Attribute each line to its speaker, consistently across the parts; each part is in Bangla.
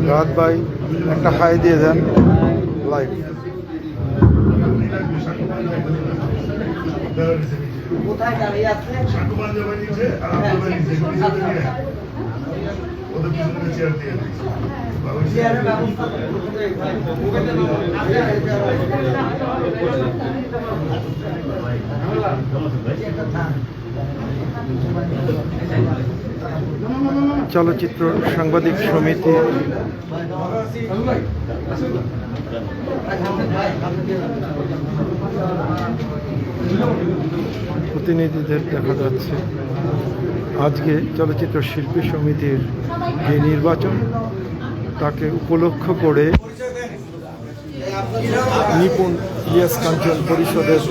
Speaker 1: রাত ভাই একটা হাই দিয়ে দেন লাইভ।
Speaker 2: কোথায় দাঁড়িয়ে আছে চেয়ারের ব্যবস্থা
Speaker 1: চলচ্চিত্র সাংবাদিক সমিতি প্রতিনিধিদের দেখা যাচ্ছে। আজকে চলচ্চিত্র শিল্পী সমিতির যে নির্বাচন তাকে উপলক্ষ করে নিপুণ ইলিয়াস কাঞ্চন পরিষদের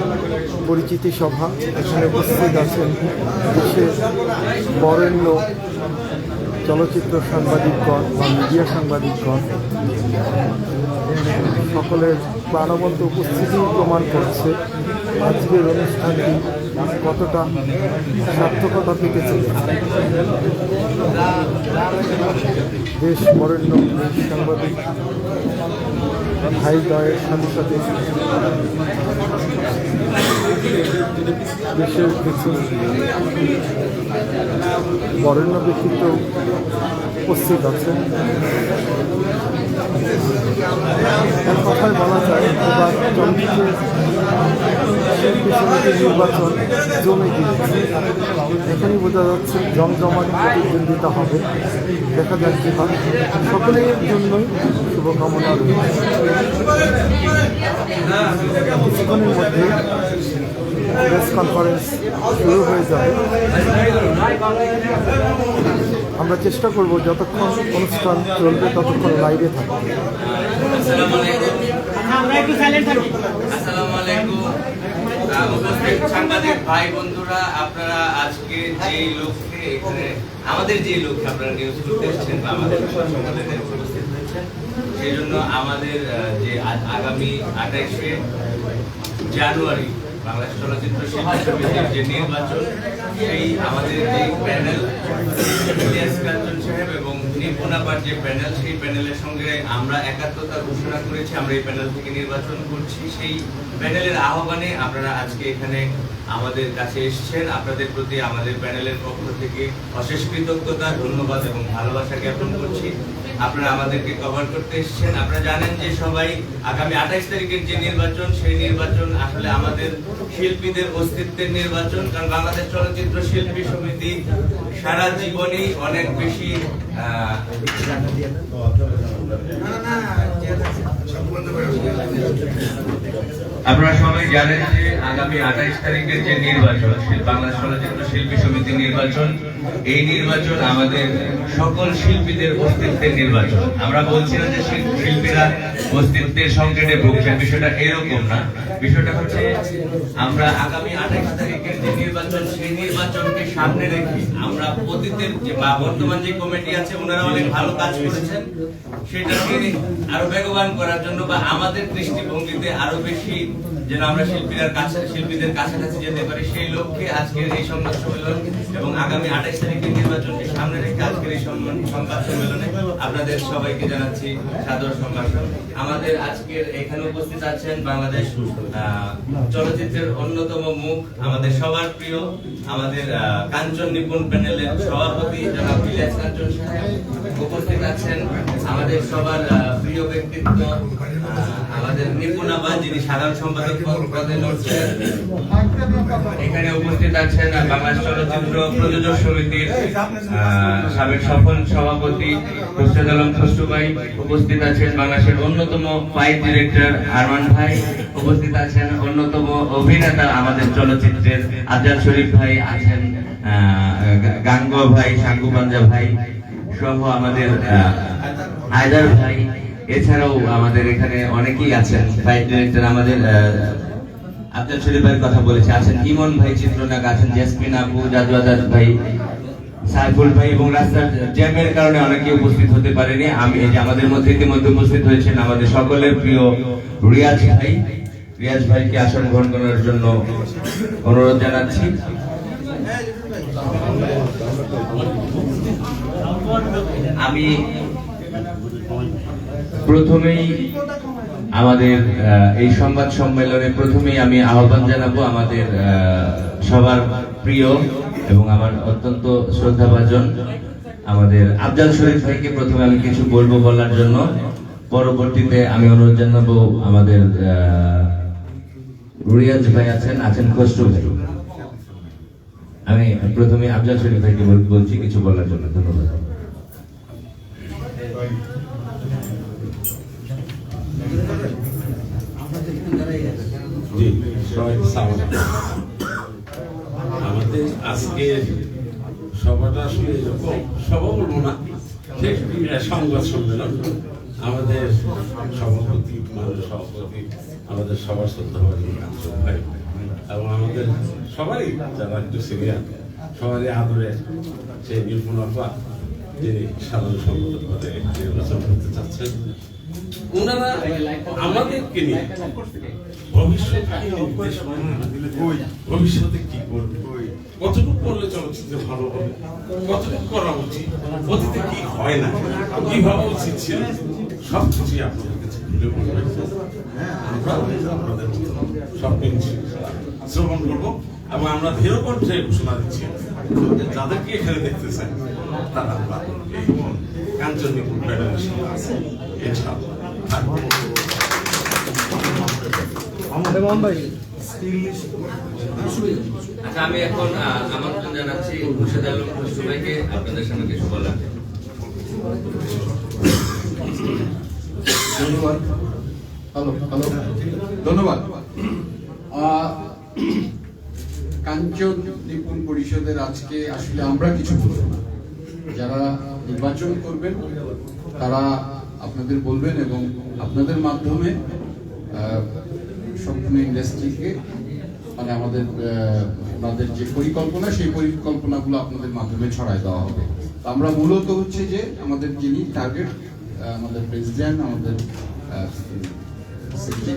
Speaker 1: পরিচিতি সভা। এখানে উপস্থিত আছেন দেশের বরেণ্য চলচ্চিত্র সাংবাদিকগণ বা মিডিয়া সাংবাদিকগণ। সকলের প্রাণবন্ত উপস্থিতি প্রমাণ করছে আজকের অনুষ্ঠানটি কতটা সার্থকতা পেতে চলেছে। দেশ বরেণ্য সাংবাদিক ভাইদয়ের সাথে সাথে দেশের কিছু বরেণ্য ব্যক্তিত্ব উপস্থিত আছে। এক কথায় বলা যায় এবার চলচ্চিত্রের শিল্পী সমিতির নির্বাচন জমে গিয়েছে। এখানেই বোঝা যাচ্ছে জমজমাট প্রতিদ্বন্দ্বিতা হবে। দেখা যাক কি হয়। সকলের জন্যই শুভকামনা রয়েছে। কিছুক্ষণের মধ্যে প্রেস কনফারেন্স শুরু হয়ে যাবে। আমরা চেষ্টা করব যতক্ষণ অনুষ্ঠান চলবে ততক্ষণ লাইভে থাকবে।
Speaker 3: সাংবাদিক ভাই বন্ধুরা, আপনারা আজকে যে লক্ষ্যে এখানে আমাদের যে লক্ষ্যে আপনারা নিউজ করতে এসেছেন বা আমাদের সংবাদের উপস্থিত হয়েছেন, সেই জন্য আমাদের যে আগামী 28শে জানুয়ারি বাংলাদেশ চলচ্চিত্র শিল্পী সমিতির যে নির্বাচন, সেই আমাদের যে প্যানেল ইলিয়াস কাঞ্চন সাহেব এবং নিপুণ আপার যে প্যানেল, সেই প্যানেলের সঙ্গে আমরা একাত্মতা ঘোষণা করেছি। আমরা এই প্যানেল থেকে নির্বাচন করছি। সেই প্যানেলের আহ্বানে আপনারা আজকে এখানে আমাদের কাছে এসেছেন। আপনাদের প্রতি আমাদের প্যানেলের পক্ষ থেকে অশেষ কৃতজ্ঞতা, ধন্যবাদ এবং ভালোবাসা জ্ঞাপন করছি। আপনারা আমাদেরকে কভার করতে এসেছেন। আপনারা জানেন যে সবাই আগামী 28 তারিখের যে নির্বাচন, সেই নির্বাচন আসলে আমাদের শিল্পীদের অস্তিত্বের নির্বাচন। কারণ বাংলাদেশ চলচ্চিত্র শিল্পী সমিতি সারা জীবনেই অনেক বেশি আপনারা সবাই জানেন যে আগামী 28 তারিখের যে নির্বাচন, বাংলাদেশ চলচ্চিত্র শিল্পী সমিতি নির্বাচন, এই নির্বাচন আমাদের সকল শিল্পীদের অস্তিত্বের নির্বাচন। আমরা বলছি না যে শিল্পীরা অস্তিত্বের সংকটে ভুগছেন, বিষয়টা এরকম না। বিষয়টা হচ্ছে আমরা আগামী 28 তারিখের যে নির্বাচন, সেই নির্বাচনকে সামনে রেখে আমরা অতীতের যে বা বর্তমান যে কমিটি আছে, ওনারা অনেক ভালো কাজ করেছেন, সেটাকে আরো বেগবান করার জন্য বা আমাদের দৃষ্টিভঙ্গিতে আরো বেশি যেন আমরা শিল্পীদের কাছাকাছি যেতে পারি, সেই লক্ষ্যে আজকের এই সংবাদ সম্মেলন এবং আগামী 28 তারিখের নির্বাচনকে সামনে রেখে আজকের এই সংবাদ সম্মেলনে আপনাদের সবাইকে জানাচ্ছি সাদর সম্ভাষণ। আমাদের আজকের এখানে উপস্থিত আছেন বাংলাদেশ চলচ্চিত্রের অন্যতম মুখ, আমাদের সবার প্রিয়, আমাদের কাঞ্চন নিপুণ প্যানেলের সভাপতি জনাব ইলিয়াস কাঞ্চন সাহেব। উপস্থিত আছেন আমাদের সবার প্রিয় ব্যক্তিত্ব, আমাদের আমাদের নিপুণ আপা যিনি সাধারণ সম্পাদক পদে লড়ছেন। এখানে উপস্থিত আছেন বাংলাদেশ চলচ্চিত্র প্রযোজক সমিতির সাবেক সফল সভাপতি খোরশেদ আলম খসরু ভাই, উপস্থিত আছেন বাংলাদেশের অন্যতম ফাইট ডিরেক্টর আরমান ভাই, উপস্থিত আছেন অন্যতম অভিনেতা আমাদের চলচ্চিত্রের আফজাল শরীফ ভাই, আছেন গাঙ্গ ভাই, সাঙ্গু পাঞ্জা ভাই সহ আমাদের হায়দার ভাই, এছাড়াও আমাদের এখানে অনেকেই আছেন ফাইট ডিরেক্টর আমাদের আফজাল শরীফ ভাইয়ের কথা বলেছে, আছেন ইমন ভাই চিত্রনায়ক, আছেন জেসমিন আপু, জাদু আজাদ ভাই, সাইফুল ভাই, এবং রাস্তার জ্যামের কারণে অনেকে উপস্থিত হতে পারেনি। আমি এই যে আমাদের মধ্যে ইতিমধ্যে উপস্থিত হয়েছেন আমাদের সকলের প্রিয় রিয়াজ ভাই, রিয়াজ ভাইকে আসন গ্রহণ করার জন্য অনুরোধ জানাচ্ছি। আমি প্রথমেই আমাদের এই সংবাদ সম্মেলনে প্রথমেই আমি আহ্বান জানাবো আমাদের সবার প্রিয় এবং আমার অত্যন্ত শ্রদ্ধাভাজন আমাদের আফজাল শরীফ ভাইকে প্রথমে আমি কিছু বলার জন্য, পরবর্তীতে আমি অনুরোধ জানাবো আমাদের রিয়াজ ভাই আছেন খসরু ভাই। আমি প্রথমে আফজাল শরীফ ভাইকে বলছি কিছু বলার জন্য। ধন্যবাদ।
Speaker 4: আমাদের আজকের সভাটা আসলে সভা বলবো না, সংবাদ সম্মেলন। আমাদের সভাপতি আমাদের সবার শ্রদ্ধা ভাই এবং আমাদের সবারই যারা একটু সিনিয়র, সবারই আদরে সেই নিপুণ আপা যিনি সাধারণ সম্পাদক পদে নির্বাচন করতে চাচ্ছেন, ওনারা আমাদেরকে নিয়ে ভবিষ্যতে কি করবে, কতটুকু করলে চলচ্চিত্রে ভালো হবে, কতটুকু করা উচিত, অতীতে কি হয় না, কি ভাবা উচিত ছিল, সবকিছুই আপনাদের কাছে তুলে বলবেন। আপনাদের সব শ্রবণ করবো এবং আমরা ধীর কণ্ঠে ঘোষণা দিচ্ছি যাদেরকে এখানে দেখতে চাই তারা আমরা এই কাঞ্চন নিপুণ ফেডারেশন আছে ইনশাআল্লাহ।
Speaker 3: আচ্ছা, আমি এখন আমন্ত্রণ জানাচ্ছি খোরশেদ আলম খসরু ভাইকে আপনাদের সামনে কিছু বলার।
Speaker 5: ধন্যবাদ। ধন্যবাদ। কাঞ্চন নিপুণ পরিষদের আজকে আসলে আমরা কিছু বলবো না, যারা নির্বাচন করবেন তারা আপনাদের বলবেন এবং আপনাদের মাধ্যমে সম্পূর্ণ ইন্ডাস্ট্রিকে মানে আমাদের যে পরিকল্পনা সেই পরিকল্পনাগুলো আপনাদের মাধ্যমে ছড়ায় দেওয়া হবে। তো আমরা মূলত হচ্ছে যে আমাদের যিনি টার্গেট আমাদের প্রেসিডেন্ট, আমাদের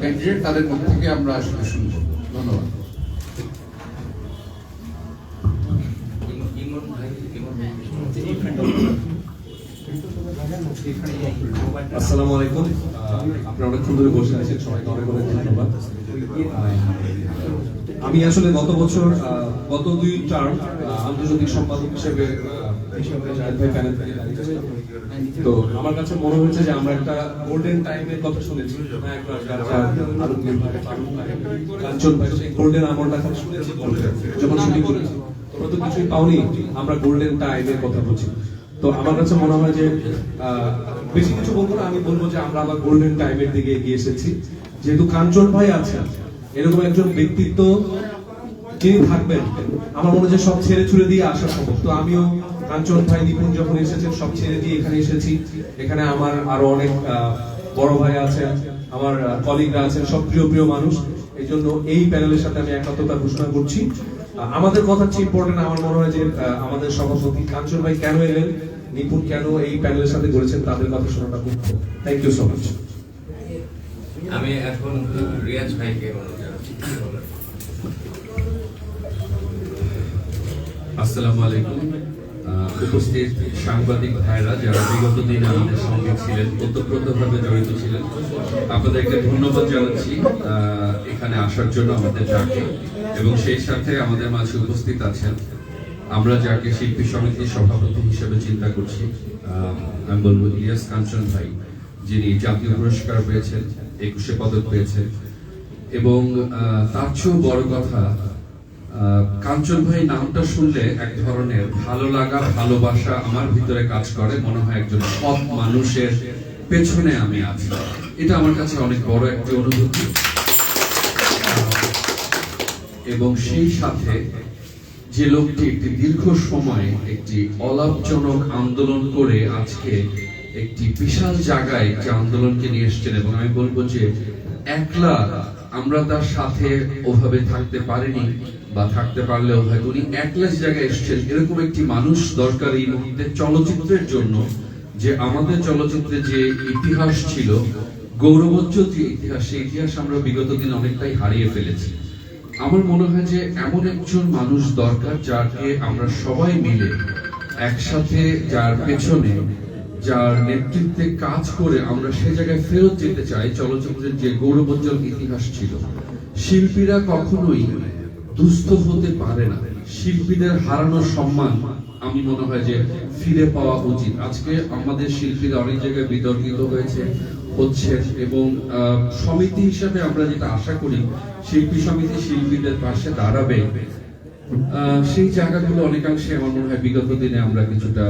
Speaker 5: ক্যান্ডিডেট, তাদের মধ্যে থেকে আমরা আসলে শুনবো। ধন্যবাদ।
Speaker 6: আসসালামু আলাইকুম। আপনারা অনেকক্ষণ ধরে বসে আছেন, সবাইকে অনেক অনেক ধন্যবাদ। আমি আসলে গত 2 টার্ম আন্তর্জাতিক সম্পাদক হিসেবে তো আমার কাছে মনে হচ্ছে যে আমরা একটা গোল্ডেন টাইমের কথা শুনেছি, কাঞ্চন ভাই সেই গোল্ডেন আমলটা শুনেছি যখন শুটিং করেছি, তোমরা তো কিছুই পাওনি, আমরা গোল্ডেন টাইমের কথা বলছি। তো আমার কাছে মনে হয় যে বেশি কিছু বলবো না, আমি বলবো যে আমরা আবার গোল্ডেন টাইমের দিকে এগিয়ে এসেছি। যেহেতু কাঞ্চন ভাই আছেন, এরকম একজন ব্যক্তিত্ব যিনি থাকবেন, আমার মনে হয় সব ছেড়ে ছুড়ে দিয়ে আসা সম্ভব। তো আমিও কাঞ্চন ভাই নিপুণ যখন এসেছেন সব ছেড়ে দিয়ে এখানে এসেছি। এখানে আমার আরো অনেক বড় ভাই আছেন, আমার কলিগরা আছেন, সব প্রিয় মানুষ। এই জন্য এই প্যানেলের সাথে আমি একাত্মতা ঘোষণা করছি। আমাদের কথা হচ্ছে ইম্পর্টেন্ট, আমার মনে হয় যে আমাদের সভাপতি কাঞ্চন ভাই কেন এলেন, নিপুণ কেন এই প্যানেলের সাথে ঘুরেছেন, তাদের কথা শোনাটা খুব। Thank you so much.
Speaker 3: আমি এখন রিয়াজ ভাইকে অনুরোধ জানাচ্ছি।
Speaker 7: আসসালামু আলাইকুম। উপস্থিত সাংবাদিক ভাইরা যারা বিগত দিনে আমাদের সঙ্গে ছিলেন, ওতপ্রোতভাবে জড়িত ছিলেন, আপনাদেরকে ধন্যবাদ জানাচ্ছি এখানে আসার জন্য আমাদের ডাকে। এবং সেই সাথে আমাদের মাঝে উপস্থিত আছেন আমরা যাকে শিল্পী সমিতির সভাপতি হিসেবে চিন্তা করছি, আমি বলবো ইলিয়াস কাঞ্চন ভাই, যিনি জাতীয় পুরস্কার পেয়েছেন 21-এ পদক পেয়েছে। এবং তার চেয়েও বড় কথা, কাঞ্চন ভাই নামটা শুনলে এক ধরনের ভালো লাগা, ভালোবাসা আমার ভিতরে কাজ করে। মনে হয় একজন সৎ মানুষের পেছনে আমি আছি। এটা আমার কাছে অনেক বড় একটি অনুভূতি। এবং সেই সাথে যে লোকটি একটি দীর্ঘ সময় একটি অলাভজনক আন্দোলন করে আজকে একটি বিশাল জায়গায় একটি আন্দোলনকে নিয়ে এসছেন, এবং আমি বলবো যে একলা আমরা তার সাথে ওভাবে থাকতে পারিনি, বা থাকতে পারলেও হয়তো উনি একলা জায়গায় এসছেন। এরকম একটি মানুষ দরকার এই মুহূর্তে চলচ্চিত্রের জন্য, যে আমাদের চলচ্চিত্রে যে ইতিহাস ছিল, গৌরবোজ্জ্বল যে ইতিহাস, সেই ইতিহাস আমরা বিগত দিন অনেকটাই হারিয়ে ফেলেছি। আমার মনে হয় যে এমন একজন মানুষ দরকার যাকে আমরা সবাই মিলে একসাথে, যার পেছনে, যার নেতৃত্বে কাজ করে আমরা সে জায়গায় ফেরত যেতে চাই চলচ্চিত্রের যে গৌরবোজ্জ্বল ইতিহাস ছিল। শিল্পীরা কখনোই দুস্থ হতে পারে না। শিল্পীদের হারানো সম্মান আমি মনে হয় যে ফিরে পাওয়া উচিত। আজকে আমাদের শিল্পীরা অনেক জায়গায় বিতর্কিত হচ্ছে, এবং সমিতি হিসাবে আমরা যেটা আশা করি, শিল্পী সমিতি শিল্পীদের পাশে দাঁড়াবে, সেই জায়গাগুলো অনেকাংশে আমার মনে হয় বিগত দিনে আমরা কিছুটা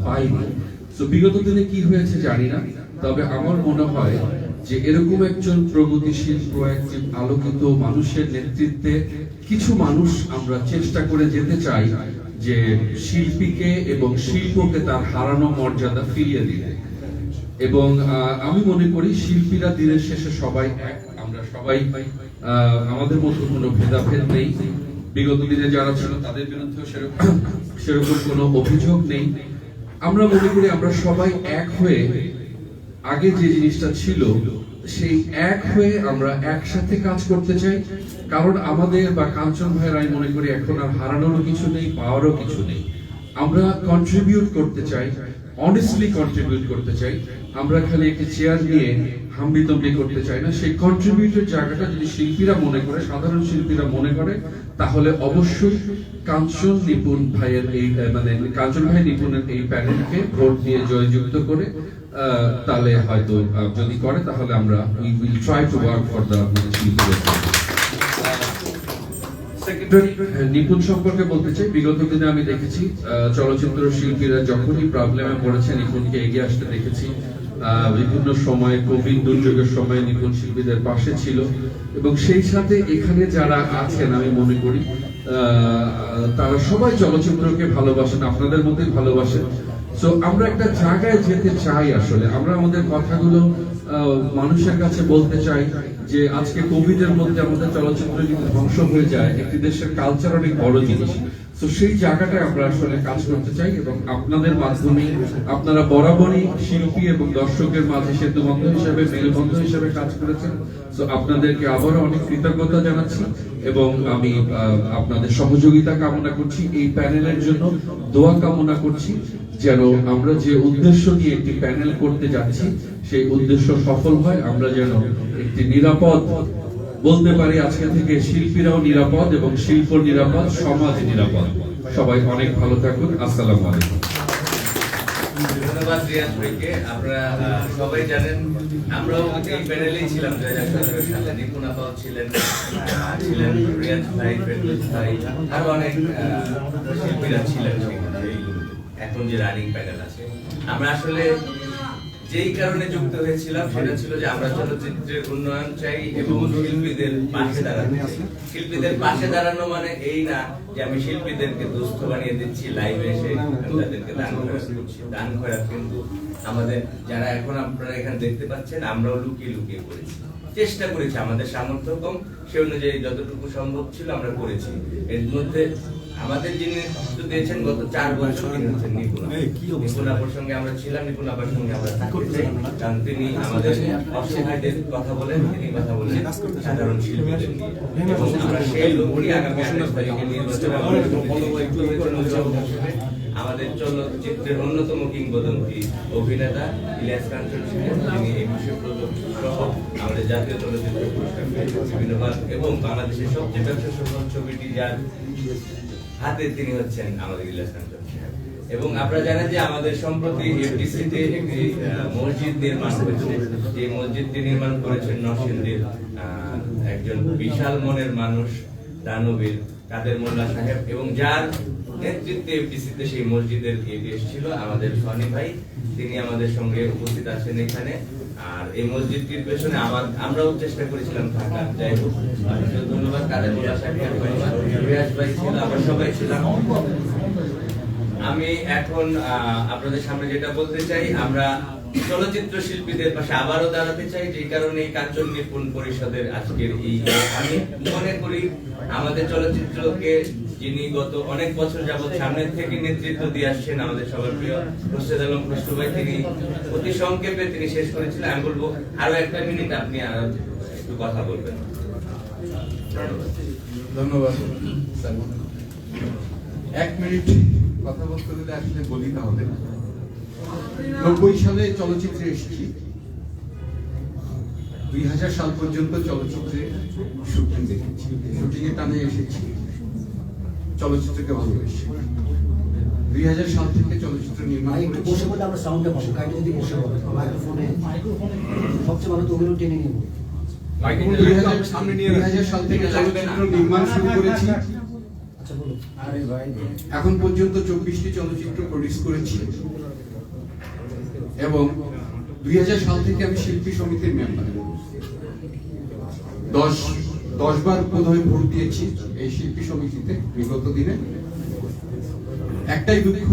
Speaker 7: পাইনি। তো বিগত দিনে কি হয়েছে জানি না, তবে আমার মনে হয় যে এরকম একজন প্রগতিশীল, প্রোঅ্যাক্টিভ, আলোকিত মানুষের নেতৃত্বে কিছু মানুষ আমরা চেষ্টা করে যেতে চাই যে শিল্পীকে এবং শিল্পকে তার হারানো মর্যাদা ফিরিয়ে দিতে। এবং আমি মনে করি শিল্পীরা দিনের শেষে সবাই এক। আমরা সবাই, আমাদের মধ্যে কোনো ভেদাভেদ নেই। বিগত দিনে যারা ছিল তাদের বিরুদ্ধেও সেরকম কোনো অভিযোগ নেই। আমরা মনে করি আমরা সবাই এক হয়ে, আগে যে জিনিসটা ছিল সেই এক হয়ে আমরা একসাথে কাজ করতে চাই। কারণ আমাদের বা কাঞ্চন ভাইয়ের, আমি মনে করি এখন আর হারানোরও কিছু নেই, পাওয়ারও কিছু নেই। আমরা কন্ট্রিবিউট করতে চাই, অনেস্টলি কন্ট্রিবিউট করতে চাই। আমরা খালি একটি চেয়ার নিয়ে হাম্বিতম্বি করতে চাই না। সেই কন্ট্রিবিউটের জায়গাটা যদি শিল্পীরা মনে করে, সাধারণ শিল্পীরা মনে করে, তাহলে অবশ্যই কাঞ্চন নিপুণ ভাইয়ের এই, মানে কাঞ্চন ভাই নিপুণের এই প্যানেলকে ভোট দিয়ে জয়যুক্ত করে, তাহলে হয়তো যদি করে, তাহলে আমরা we will try to work for the শিল্পীদের। নিপুণ সম্পর্কে বলতে চাই, বিগত দিনে আমি দেখেছি চলচ্চিত্র শিল্পীরা যখনই প্রবলেমে পড়েছে নিপুণকে এগিয়ে আসতে দেখেছি। বিভিন্ন সময়, কোভিড দুর্যোগের সময় নিপুণ শিল্পীদের পাশে ছিল, এবং সেই সাথে এখানে যারা আছেন আমি মনে করি তারা সবাই চলচ্চিত্রকে ভালোবাসেন, আপনাদের মতোই ভালোবাসেন। তো আমরা একটা জায়গায় যেতে চাই, আসলে আমরা আমাদের কথাগুলো মানুষের কাছে বলতে চাই যে আজকে কোভিডের মধ্যে আমাদের চলচ্চিত্র যদি ধ্বংস হয়ে যায়, একটি দেশের কালচার অনেক বড় জিনিস। তো সেই জায়গাটায় আমরা আসলে কাজ করতে চাই, এবং আপনাদের মাধ্যমে আপনারা বরাবরই শিল্পী এবং দর্শকের মাঝে সেতুবন্ধ হিসেবে, মেলবন্ধ হিসেবে কাজ করেছেন। তো আপনাদেরকে আবারও অনেক কৃতজ্ঞতা জানাচ্ছি, এবং আমি আপনাদের সহযোগিতা কামনা করছি। এই প্যানেলের জন্য দোয়া কামনা করছি, যেন আমরা যে উদ্দেশ্য নিয়ে একটি প্যানেল করতে যাচ্ছি সেই উদ্দেশ্য সফল হয়। আমরা যেন একটি নিরাপদ, বলতে পারি আজকে থেকে শিল্পীরাও নিরাপদ এবং শিল্প নিরাপদ, সমাজ নিরাপদ। সবাই অনেক ভালো থাকুন। আসসালামু আলাইকুম।
Speaker 3: ধন্যবাদ রিয়াজ ভাইকে। আপনারা সবাই জানেন আমরাও এই প্যানেলেই ছিলাম 2017 সালে। নিপুণ আপাও ছিলেন, রিয়াজ ভাই, ফেরদৌস ভাই, আরো অনেক শিল্পীরা ছিলেন সেখানে। এখন যে রানিং প্যানেল আছে, আমরা আসলে যেই কারণে যুক্ত হয়েছিলাম সেটা ছিল যে আমরা চলচ্চিত্রের উন্নয়ন চাই এবং শিল্পীদের পাশে দাঁড়ানো চাই। শিল্পীদের পাশে দাঁড়ানো মানে এই না যে আমি শিল্পীদেরকে দুস্থ বানিয়ে দিচ্ছি, লাইভে এসে তাদেরকে দান খয়রাত করছি। দান খয়রাত কিন্তু আমাদের যারা এখন আপনারা এখানে দেখতে পাচ্ছেন, আমরাও লুকিয়ে লুকিয়ে করেছি, চেষ্টা করেছি, আমাদের সামর্থ্য কম, সে অনুযায়ী যতটুকু সম্ভব ছিল আমরা করেছি। এর মধ্যে আমাদের যিনি নেতৃত্ব দিয়েছেন গত 4 বছর তিনি হচ্ছেন নিপুণ আপার সঙ্গে আমরা ছিলাম, নিপুণ আপার সঙ্গে আমরা থাকতে চাই, কারণ তিনি আমাদের অসহায়দের কথা বলেন, তিনি কথা বলেন সাধারণ শিল্পীদের নিয়ে। এবং আমরা সেই লোকই আগামী 28 তারিখে নির্বাচনে আমাদের চলচ্চিত্রের অন্যতম কিংবদন্তি অভিনেতা ইলিয়াস কাঞ্চন সাহেব, তিনি এই বিষয়ে সহ আমাদের জাতীয় চলচ্চিত্র পুরস্কার বিভিন্নবার, এবং বাংলাদেশের সবচেয়ে ব্যবসা সফল ছবিটি যার হাতে তিনি হচ্ছেন আমাদের ইলিয়াস কাঞ্চন সাহেব। এবং আপনারা জানেন যে আমাদের সম্প্রতি এফডিসিতে একটি মসজিদ নির্মাণ হয়েছে। যে মসজিদটি নির্মাণ করেছেন নরসিংদীর একজন বিশাল মনের মানুষ দানবীর কাদের মোল্লা সাহেব, এবং যার নেতৃত্বে এফডিসিতে সেই মসজিদের ইয়ে এসেছিল আমাদের সনি ভাই, তিনি আমাদের সঙ্গে উপস্থিত আছেন এখানে। আর এই মসজিদটির পেছনে আমরাও চেষ্টা করেছিলাম থাকার। যাই হোক, ধন্যবাদ কাদের মোল্লা সাহেব, রিয়াজ ভাই ছিল, আমরা সবাই ছিলাম। আমি এখন আপনাদের সামনে যেটা বলতে চাই, আমরা চলচ্চিত্র শিল্পীদের পাশে আবারও দাঁড়াতে চাই। যে কারণে এই কাঞ্চন নিপুণ পরিষদের আজকের এই, আমি মনে করি আমাদের চলচ্চিত্রকে যিনি গত অনেক বছর যাবৎ সামনের থেকে নেতৃত্ব দিয়ে আসছেন, আমাদের সবার প্রিয় খোরশেদ আলম খসরু ভাই, তিনি অতি সংক্ষেপে তিনি শেষ করেছিলেন। আমি বলবো আরো একটা মিনিট আপনি একটু কথা বলবেন।
Speaker 5: ধন্যবাদ। 1 মিনিট কথা বলতে হলে আসলে বলি তাহলে 90 সালে চলচ্চিত্রে এসেছি, 2000 সাল পর্যন্ত চলচ্চিত্রে শুটিং দেখেছি, শুটিং এ টানে এসেছি, চলচ্চিত্রকে ভালোবেসেছি। 2000 সাল থেকে চলচ্চিত্র নির্মাণ
Speaker 8: একটু বসে বললে আমরা সাউন্ডটা পাবো, কাইন্ডলি যদি বসে বলো মাইক্রোফোনে সবচেয়ে ভালো তো ওগুলো টেনে নিব।
Speaker 5: 2000 সাল থেকে চলচ্চিত্র নির্মাণ শুরু করেছি।
Speaker 8: আচ্ছা বলো।
Speaker 5: এখন পর্যন্ত 24টি চলচ্চিত্র প্রডিউস করেছি এবং 2000 সাল থেকে আমি শিল্পী সমিতির মেম্বার। 10 বার বোধহয় ভোট দিয়েছি এই শিল্পী সমিতিতে বিগত দিনে। একটাই দুঃখ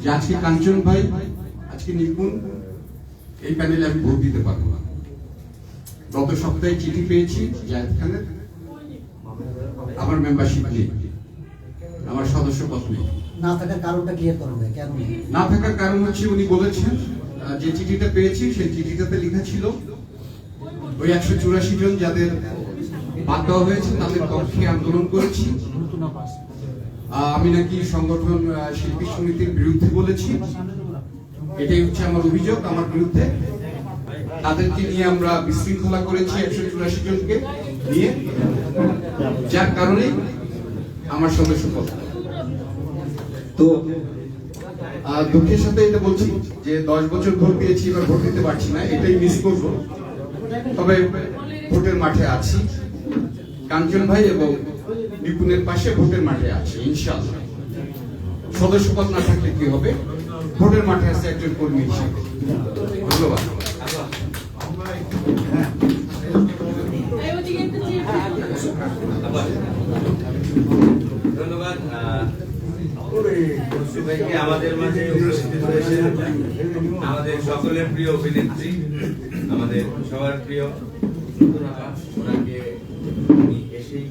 Speaker 5: যে আজকে কাঞ্চন ভাই, আজকে নিপুণ, এই প্যানেলে আমি ভোট দিতে পারবো না। গত সপ্তাহে চিঠি পেয়েছি জায়েদ খানের, আমার মেম্বারশিপ নেই, আমার সদস্যপদ নেই।
Speaker 8: না থাকার কারণটা ক্লিয়ার করুন ভাই, কেন নেই?
Speaker 5: না থাকার কারণ হচ্ছে উনি বলেছেন যে চিঠিটা পেয়েছি সেই চিঠিটাতে লেখা ছিল ওই 184 জন যাদের বাদ দেওয়া হয়েছে তাদের পক্ষে আন্দোলন করেছি, আমি নাকি সংগঠন শিল্পী সমিতির বিরুদ্ধে বলেছি। এটাই হচ্ছে আমার অভিযোগ আমার বিরুদ্ধে। তাদেরকে নিয়ে আমরা বিশৃঙ্খলা করেছি 184 জনকে নিয়ে, যার কারণে আমার সদস্যপদ। তো দুঃখের সাথে এটা বলছি যে 10 বছর ভোট দিয়েছি, এবার ভোট দিতে পারছি না, এটাই মিস করব। তবে ভোটের মাঠে আছি, কাঞ্চন ভাই এবং নিপুণের পাশে ভোটের মাঠে আছি ইনশাআল্লাহ। সদস্যপদ না থাকলে কি হবে, ভোটের মাঠে আছে একজন কর্মী হিসেবে। ধন্যবাদ।
Speaker 3: ধন্যবাদ ভাইকে আমাদের মাঝে উপস্থিত হয়েছেন আমাদের সকলের প্রিয় অভিনেত্রী, আমাদের সবার প্রিয় ওনাকে এসেই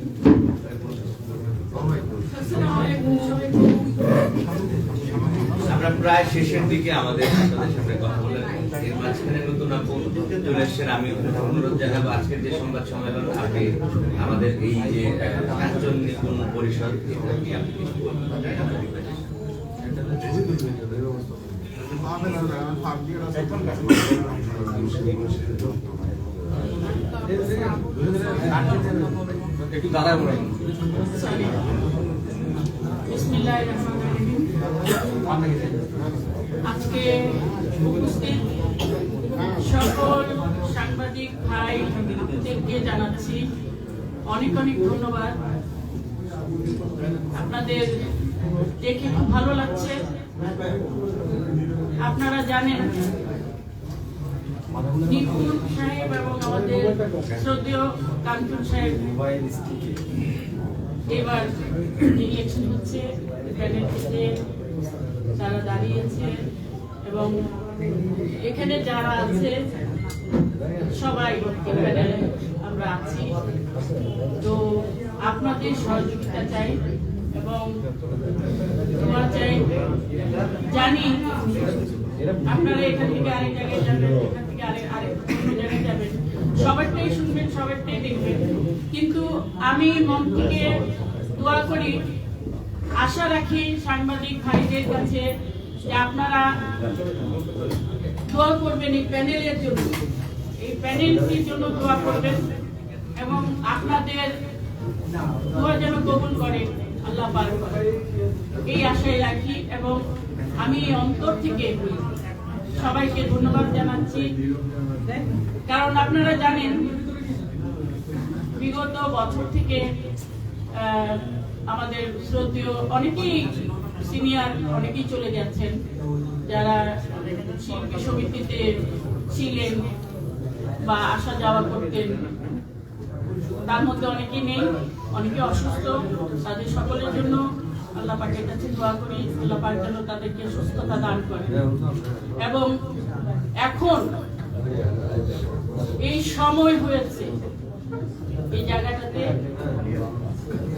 Speaker 3: আমরা প্রায় শেষের দিকে আমাদের আপনাদের সামনে কথা বলেন। এর মাঝখানে নতুন আপন চলে এসেছেন। আমি অনুরোধ জানাবো আজকের যে সংবাদ সম্মেলন, আপনি আমাদের এই যে কাঞ্চন নিপুণ পরিষদ, এটা নিয়ে আপনি কিছু বলবেন।
Speaker 6: একটু দাঁড়ায় বলেন।
Speaker 9: আজকে উপস্থিত সকল সাংবাদিক ভাইদেরকে জানাচ্ছি অনেক অনেক ধন্যবাদ। আপনাদের দেখে খুব ভালো লাগছে। আপনারা জানেন নিপুণ সাহেব এবং আমাদের শ্রদ্ধেয় কাঞ্চন সাহেব এবার ইলেকশন হচ্ছে, প্যানেল থেকে তারা দাঁড়িয়েছে এবং এখানে যারা আছে সবাই প্যানেলে আমরা আছি। তো আপনাদের সহযোগিতা চাই এবং তোমার চাই। জানি আপনারা এখান থেকে আরেক জায়গায় যাবেন, এখান থেকে আরেক অন্য জায়গায় যাবেন, সবারটাই শুনবেন, সবারটাই দেখবেন। কিন্তু আমি মন থেকে দোয়া করি, আশা রাখি সাংবাদিক ভাইদের কাছে যে আপনারা দোয়া করবেন এই প্যানেলের জন্য, এই প্যানেলটির জন্য দোয়া করবেন এবং আপনাদের দোয়া যেন কবুল করে আল্লাহ। আল্লাহ পার করে এই আশায় রাখি। এবং আমি অন্তর থেকে সবাইকে ধন্যবাদ জানাচ্ছি, কারণ আপনারা জানেন বিগত বছর থেকে আমাদের শ্রদ্ধেয় অনেকেই সিনিয়র অনেকেই চলে যাচ্ছেন, যারা শিল্পী সমিতিতে ছিলেন বা আসা যাওয়া করতেন। তার মধ্যে অনেকেই নেই, অনেকে অসুস্থ। তাদের সকলের জন্য আল্লাহ পাকের কাছে দোয়া করি, আল্লাহ পাক যেন তাদেরকে সুস্থতা দান করে। এবং এখন এই সময় হয়েছে এই জায়গাটাতে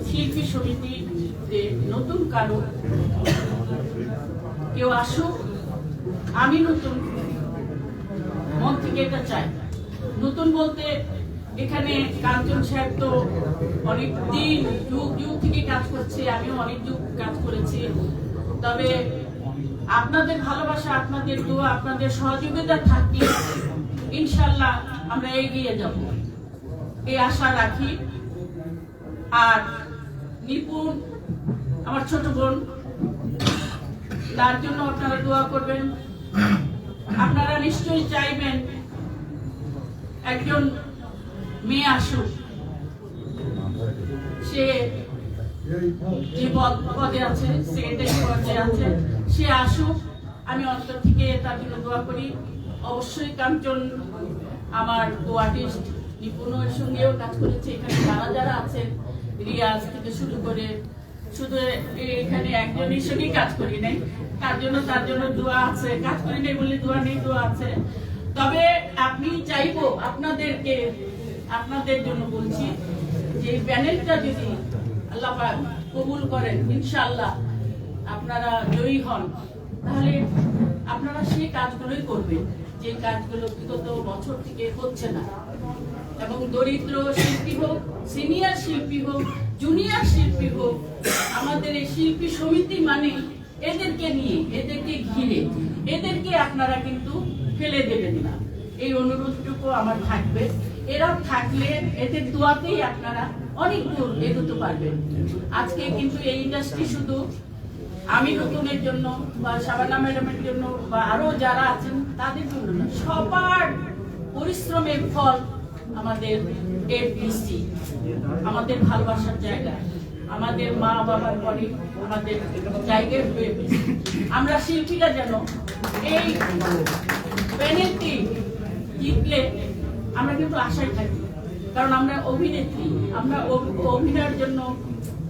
Speaker 9: শিল্পী সমিতিতে নতুন কারো কেউ আসুক। আমি নতুন মন থেকে এটা চাই। নতুন বলতে এখানে কাঞ্চন সাহেব তো অনেক দিন যুগ থেকে কাজ করছে, আমিও অনেক যুগ কাজ করেছি। তবে আপনাদের ভালোবাসা, আপনাদের দোয়া, আপনাদের সহযোগিতা থাকলে ইনশাল্লাহ আমরা এগিয়ে যাব, এই আশা রাখি। আর নিপুণ আমার ছোট বোন, তার জন্য আপনারা দোয়া করবেন। আপনারা নিশ্চয়ই চাইবেন একজন মেয়ে আসুক, সে যে পদে আছে, সেক্রেটারি পদে আছে, সে আসুক। আমি অন্তর থেকে তার জন্য দোয়া করি। অবশ্যই কাঞ্চন আমার আর্টিস্ট নিপুণের সঙ্গেও কাজ করেছে। এখানে যারা যারা আছেন, রিয়াজ থেকে শুরু করে, শুধু এখানে একজনের সঙ্গেই কাজ করি নাই, তার জন্য দোয়া আছে। কাজ করি নাই বলে দোয়া নেই, দোয়া আছে। তবে আপনি চাইবো আপনাদেরকে, আপনাদের জন্য বলছি যে প্যানেলটা যদি আল্লাহ পাক কবুল করেন, ইনশাআল্লাহ আপনারা জয়ী হন, তাহলে আপনারা সেই কাজগুলোই করবেন যে কাজগুলো বিগত বছর থেকে হচ্ছে না। এবং দরিদ্র শিল্পী হোক, সিনিয়র শিল্পী হোক, জুনিয়র শিল্পী হোক, আমাদের এই শিল্পী সমিতি মানে এদেরকে নিয়ে, এদেরকে ঘিরে, এদেরকে আপনারা কিন্তু ফেলে দেবেন না, এই অনুরোধটুকু আমার থাকবে। এরা থাকলে এদের দোয়াতেই আপনারা অনেক দূর এগোতে পারবেন। আজকে কিন্তু এই ইন্ডাস্ট্রি শুধু আমি নতুনের জন্য বা শাবানা ম্যাডামের জন্য বা আরো যারা আছেন তাদের জন্য না, সবার পরিশ্রমের ফল আমাদের এফডিসি, আমাদের ভালোবাসার জায়গা, আমাদের মা বাবার পরে আমাদের জায়গায় হয়ে গেছে। আমরা শিল্পীরা যেন এই প্যানেলটি জিতলে আমরা কিন্তু আশায় থাকি, কারণ আমরা অভিনেত্রী, আমরা অভিনয়ের জন্য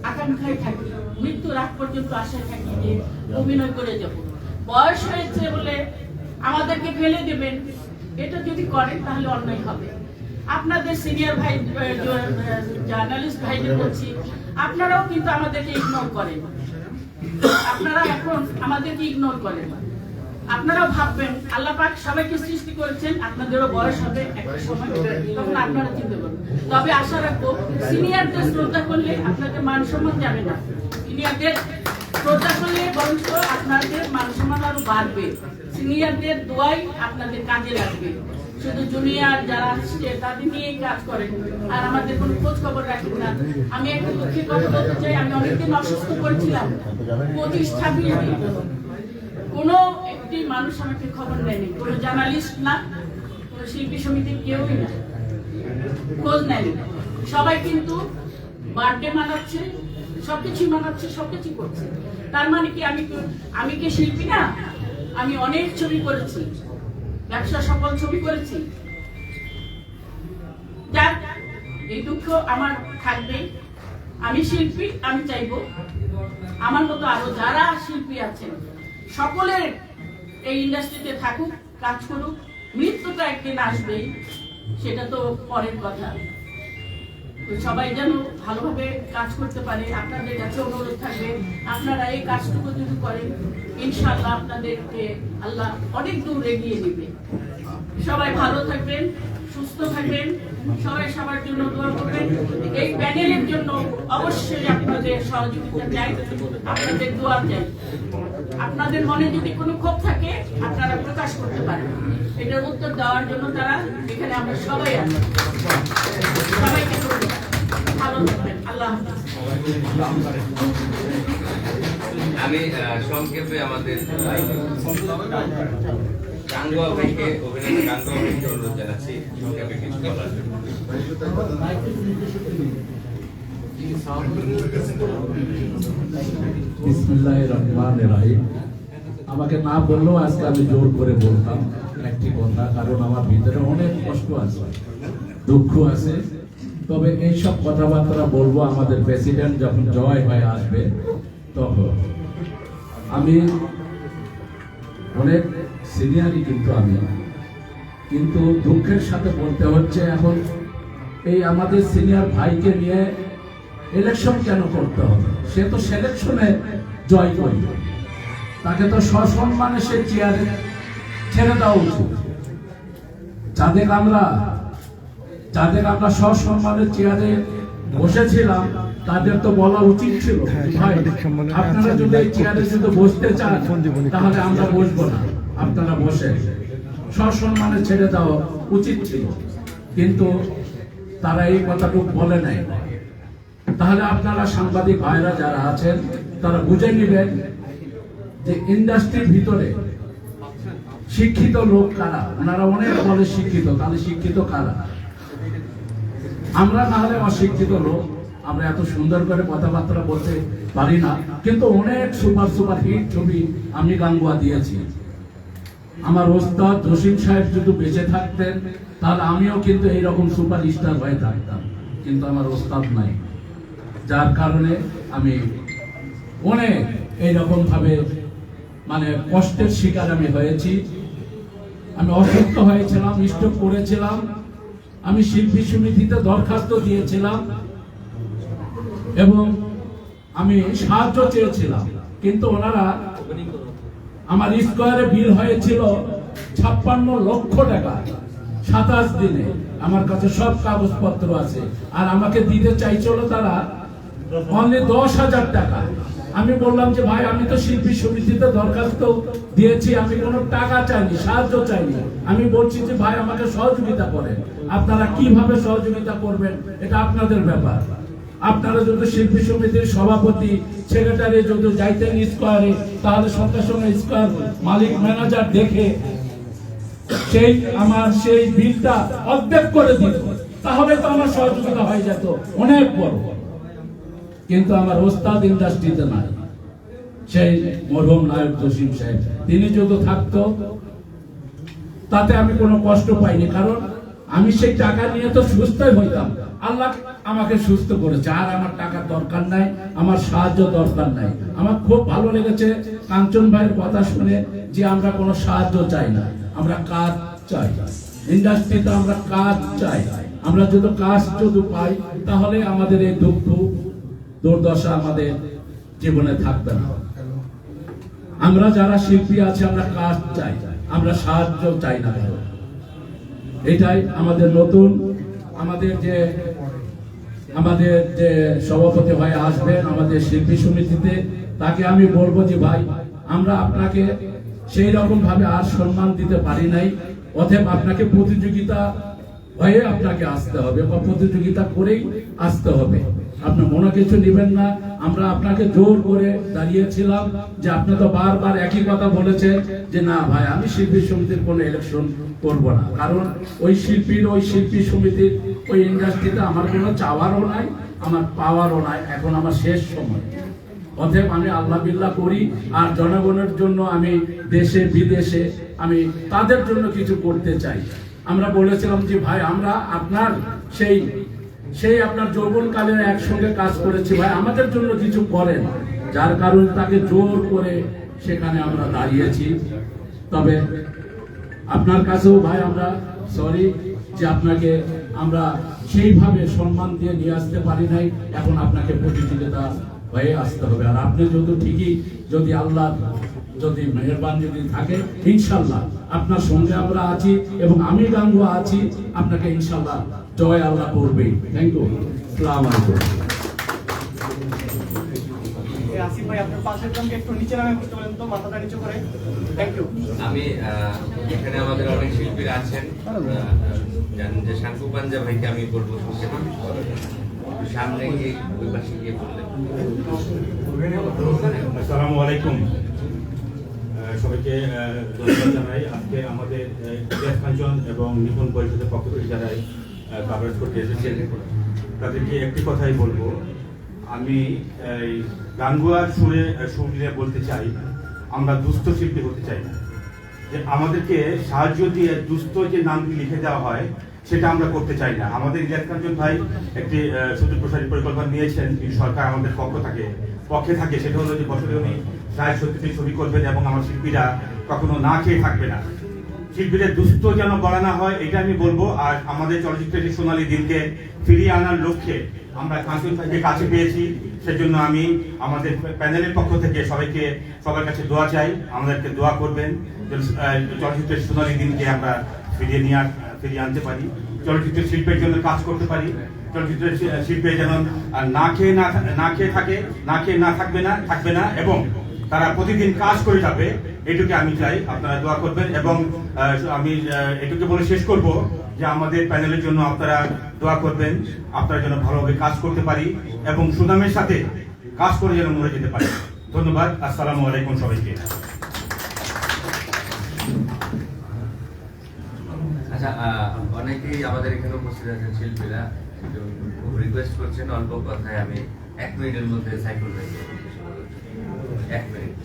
Speaker 9: আকাঙ্ক্ষায় থাকি, মৃত্যুর আগ পর্যন্ত আশায় থাকি যে অভিনয় করে যাব। বয়স হয়েছে বলে আমাদেরকে ফেলে দেবেন, এটা যদি করেন তাহলে অন্যায় হবে। আপনাদের সিনিয়র ভাই, জার্নালিস্ট ভাইদের বলছি, আপনারাও কিন্তু আমাদেরকে ইগনোর করেন। আপনারা এখন আমাদেরকে ইগনোর করেন। আপনারাও ভাববেন আল্লাহ পাক সবাইকে সৃষ্টি করেছেন, আপনাদেরও বয়স হবে একটা সময়, তখন আপনারা চিন্তা করবেন। তবে আশা রাখবো সিনিয়রদের শ্রদ্ধা করলে আপনাদের মান সম্মান যাবে না, সিনিয়রদের শ্রদ্ধা করলে বরঞ্চ আপনাদের মান সম্মান আরো বাড়বে। সিনিয়রদের দোয়াই আপনাদের কাজে লাগবে। শুধু জুনিয়র যারা আসছে তাদের নিয়েই কাজ করেন আর আমাদের কোনো খোঁজ খবর রাখেন না। আমি একটা দুঃখের কথা বলতে চাই, আমি অনেকদিন অসুস্থ করেছিলাম, 25-26 দিন কোনো একটি মানুষ আমাকে খবর নেয়নি, কোনো জার্নালিস্ট না, কোনো শিল্পী সমিতির কেউই না, খোঁজ নেয়নি। সবাই কিন্তু বার্থডে মানাচ্ছে, সবকিছু মানাচ্ছে, সবকিছু করছে। তার মানে কি আমি কি শিল্পী না? আমি অনেক ছবি করেছি, ব্যবসা সফল ছবি করেছি। যার এই দুঃখ আমার থাকবে। আমি শিল্পী, আমি চাইবো আমার মতো আরো যারা শিল্পী আছেন সকলের এই ইন্ডাস্ট্রিতে থাকুক, কাজ করুক। মৃত্যুটা একদিন আসবেই, সেটা তো পরের কথা। সবাই যেন ভালোভাবে কাজ করতে পারে, আপনাদের কাছে অনুরোধ থাকবে আপনারা এই কাজটুকু যদি করেন, ইনশাআল্লাহ আপনাদেরকে আল্লাহ অনেক দূর এগিয়ে নেবে। সবাই ভালো থাকবেন, সুস্থ থাকবেন, সবাই সবার জন্য দোয়া করবেন। এই প্যানেলের জন্য অবশ্যই আপনাদের সহযোগিতা চাই, আপনাদের দোয়া চাই। আপনাদের মনে যদি কোনো ক্ষোভ থাকে আপনারা প্রকাশ করতে পারেন, এটার উত্তর দেওয়ার জন্য তারা এখানে আমরা সবাই আছি। সবাইকে ভালো থাকবেন। আল্লাহ হাফেজ।
Speaker 3: আমি সংক্ষেপে আমাদের গাঙ্গুয়া ভাইকে অভিনেতা গাঙ্গুয়া ভাইকে অনুরোধ জানাচ্ছি সংক্ষেপে কিছু বলার জন্য।
Speaker 10: বিসমিল্লাহির রহমানির রহিম। আমাকে না বললেও আজকে আমি জোর করে বলতাম একটি কথা, কারণ আমার ভিতরে অনেক কষ্ট আছে, দুঃখ আছে। তবে এইসব কথাবার্তা বলবো আমাদের প্রেসিডেন্ট যখন জয় হয়ে আসবে তখন। আমি অনেক সিনিয়রই কিন্তু দুঃখের সাথে বলতে হচ্ছে এখন এই আমাদের সিনিয়র ভাইকে নিয়ে ইলেকশন কেন করতে হবে? সে তো সিলেকশনে জয় করবে, তাকে তো সসম্মানে সে চেয়ারে ছেড়ে দেওয়া উচিত। যাদের আমরা সসম্মানের চেয়ারে বসেছিলাম তাদের তো বলা উচিত ছিল, ভাই আপনারা যদি এই চেয়ারে যদি বসতে চান তাহলে আমরা বসবো না, আপনারা বসে সসম্মানে ছেড়ে দেওয়া উচিত ছিল। কিন্তু তারা এই কথাটুকু বলে নাই। তাহলে আপনারা সাংবাদিক ভাইরা যারা আছেন তারা বুঝে নেবেন যে ইন্ডাস্ট্রির ভিতরে শিক্ষিত লোক কারা। ওনারা অনেক বলে শিক্ষিত, তাহলে শিক্ষিত কারা? আমরা না হলে অশিক্ষিত লোক, আমরা এত সুন্দর করে কথাবার্তা বলতে পারি না, কিন্তু অনেক সুপার হিট ছবি আমি গাঙ্গুয়া দিয়েছি। আমার ওস্তাদ জসিম সাহেব যদি বেঁচে থাকতেন তাহলে আমিও কিন্তু এইরকম সুপার স্টার হয়ে থাকতাম, কিন্তু আমার ওস্তাদ নাই, যার কারণে আমি অনেক এইরকম ভাবে মানে কষ্টের শিকার আমি হয়েছি। আমি অসুস্থ হয়েছিলাম, স্ট্রোক করেছিলাম, আমি শিল্পী সমিতিতে দরখাস্ত দিয়েছিলাম এবং আমি সাহায্য চেয়েছিলাম, কিন্তু ওনারা আমার স্কোয়ারে বিল হয়েছিল 56 লক্ষ টাকা 27 দিনে। আমার কাছে সব কাগজপত্র আছে, আর আমাকে দিতে চাইছিল তারা অনলি 10,000 টাকা। আমি বললাম যে ভাই আমি তো শিল্পী সমিতিতে দরখাস্ত দিয়েছি, আমি কোনো টাকা চাইনি, সাহায্য চাইনি। আমি বলছি যে ভাই আমাকে সহযোগিতা করেন। আপনারা কিভাবে সহযোগিতা করবেন এটা আপনাদের ব্যাপার। আপনারা যদি শিল্পী সমিতির সভাপতি সেক্রেটারি যদি যাইতেন স্কোয়ারে, তাহলে সঙ্গে সঙ্গে স্কোয়ার মালিক ম্যানেজার দেখে সেই বিলটা অর্ধেক করে দিত, তাহলে তো আমার সহযোগিতা হয়ে যেত অনেক বড়। কিন্তু আমার ওস্তাদ ইন্ডাস্ট্রিতে নাই, সেই মরহুম নায়ক জসিম সাহেব, তিনি যদি থাকতো তাতে আমি কোনো কষ্ট পাইনি, কারণ আমি সেই টাকা নিয়ে তো সুস্থই হইতাম। আল্লাহ আমাকে সুস্থ করেছে, আর আমার টাকার দরকার নাই, আমার সাহায্য দরকার নাই। আমার খুব ভালো লেগেছে কাঞ্চন ভাইয়ের কথা শুনে যে আমরা কোনো সাহায্য চাই না, আমরা কাজ চাই। ইন্ডাস্ট্রিতে আমরা কাজ চাই। আমরা যদি কাজ যদি পাই তাহলে আমাদের এই দুঃখ দুর্দশা আমাদের জীবনে থাকবে না। আমরা যারা শিল্পী আছে আমরা কাজ চাই, আমরা সাহায্য চাই না। এটাই আমাদের নতুন আমাদের যে সভাপতি হয়ে আসবেন আমাদের শিল্পী সমিতিতে, তাকে আমি বলবো যে ভাই আমরা আপনাকে সেই রকম ভাবে আর সম্মান দিতে পারি নাই, অতএব আপনাকে প্রতিযোগিতা হয়ে আপনাকে আসতে হবে বা প্রতিযোগিতা করেই আসতে হবে। আপনি মনে কিছু নেবেন না, আমরা আপনাকে জোর করে দাঁড়িয়েছিলাম যে আপনি তো বারবার একই কথা বলেছেন যে না ভাই আমি শিল্পী সমিতির কোনো ইলেকশন করব না, কারণ ওই শিল্পী সমিতির ওই ইন্ডাস্ট্রিতে আমার কোনো চাওয়ারও নাই, আমার পাওয়ারও নাই, এখন আমার শেষ সময়। অতএব আমি আল্লাহ বিল্লাহ করি, আর জনগণের জন্য আমি দেশে বিদেশে আমি তাদের জন্য কিছু করতে চাই। আমরা বলেছিলাম যে ভাই আমরা আপনার সেই আপনার যৌবনকালে একসঙ্গে কাজ করেছি, ভাই আমাদের জন্য কিছু করেন, যার কারণে তাকে জোর করে সেখানে আমরা দাঁড়িয়েছি। তবে আপনার কাছেও ভাই আমরা সরি যে আপনাকে আমরা সেইভাবে সম্মান দিয়ে নিয়ে আসতে পারি নাই, এখন আপনাকে প্রতিযোগিতা হয়ে আসতে হবে। আর আপনি যদি আল্লাহ যদি মেহেরবান যদি থাকে ইনশাল্লাহ আপনার সঙ্গে আমরা আছি এবং আমি গাঙ্গুয়া আছি, আপনাকে ইনশাল্লাহ জয় আল্লাহ করবে। থ্যাংক ইউ, আসসালামু আলাইকুম।
Speaker 11: আসিফ ভাই আপনার পাশের জনকে একটু নিচে নামে করতে বলেন তো, মাথাটা নিচু করে। Thank you.
Speaker 3: আমি এখানে আমাদের অনেক শিল্পীরা আছেন, জানেন যে শাঙ্কু পাঞ্জা ভাইকে আমি বলবো সামনে গিয়ে ওই পাশে গিয়ে বললেন।
Speaker 12: আসসালামু আলাইকুম। সবাইকে ধন্যবাদ জানাই। আজকে আমাদের ইলিয়াস কাঞ্চন এবং নিপুণ পরিষদের পক্ষ থেকে যারা কভারেজ করতে এসেছেন তাদেরকে একটি কথাই বলবো, আমি এই গানগুয়ার সুর নিয়ে বলতে চাই, আমরা দুস্থ শিল্পী হতে চাই না। যে আমাদেরকে সাহায্য দিয়ে দুস্থ যে নামটি লিখে দেওয়া হয় সেটা আমরা করতে চাই না। আমাদের ইলিয়াস কাঞ্চন ভাই একটি সুদূর প্রসারী পরিকল্পনা নিয়েছেন, সরকার আমাদের পক্ষে থাকে, সেটা হলো যে বছরে উনি 60-70টি ছবি করবেন এবং আমার শিল্পীরা কখনো না খেয়ে থাকবে না। শিল্পীদের দুস্থ যেন বলা না হয় এটা আমি বলবো। আর আমাদের চলচ্চিত্রের সোনালী দিনকে ফিরিয়ে আনার লক্ষ্যে আমরা কাঞ্চন ভাইকে কাছে পেয়েছি, সেজন্য আমি আমাদের প্যানেলের পক্ষ থেকে সবার কাছে দোয়া চাই, আমাদেরকে দোয়া করবেন চলচ্চিত্রের সোনালী দিনকে আমরা ফিরিয়ে আনতে পারি, চলচ্চিত্রের শিল্পের জন্য কাজ করতে পারি, চলচ্চিত্রের শিল্পে যেন না খেয়ে থাকবে না এবং তারা প্রতিদিন কাজ করে যাবে, এটুকু আমি চাই। আপনারা দোয়া করবেন এবং আমি এটুকু বলে শেষ করব যে আমাদের প্যানেলের জন্য আপনারা দোয়া করবেন, আপনারা যেন ভালোভাবে কাজ করতে পারি এবং সুনামের সাথে কাজ করে যেন মরে যেতে পারি। ধন্যবাদ। আসসালামু আলাইকুম সবাইকে।
Speaker 3: আচ্ছা, অনেকেই আমাদের এখানে উপস্থিত আছেন শিল্পীরা, খুব রিকোয়েস্ট করছেন অল্প কথায় আমি 1 মিনিটের মধ্যে সাইকেল হয়ে 1 মিনিট।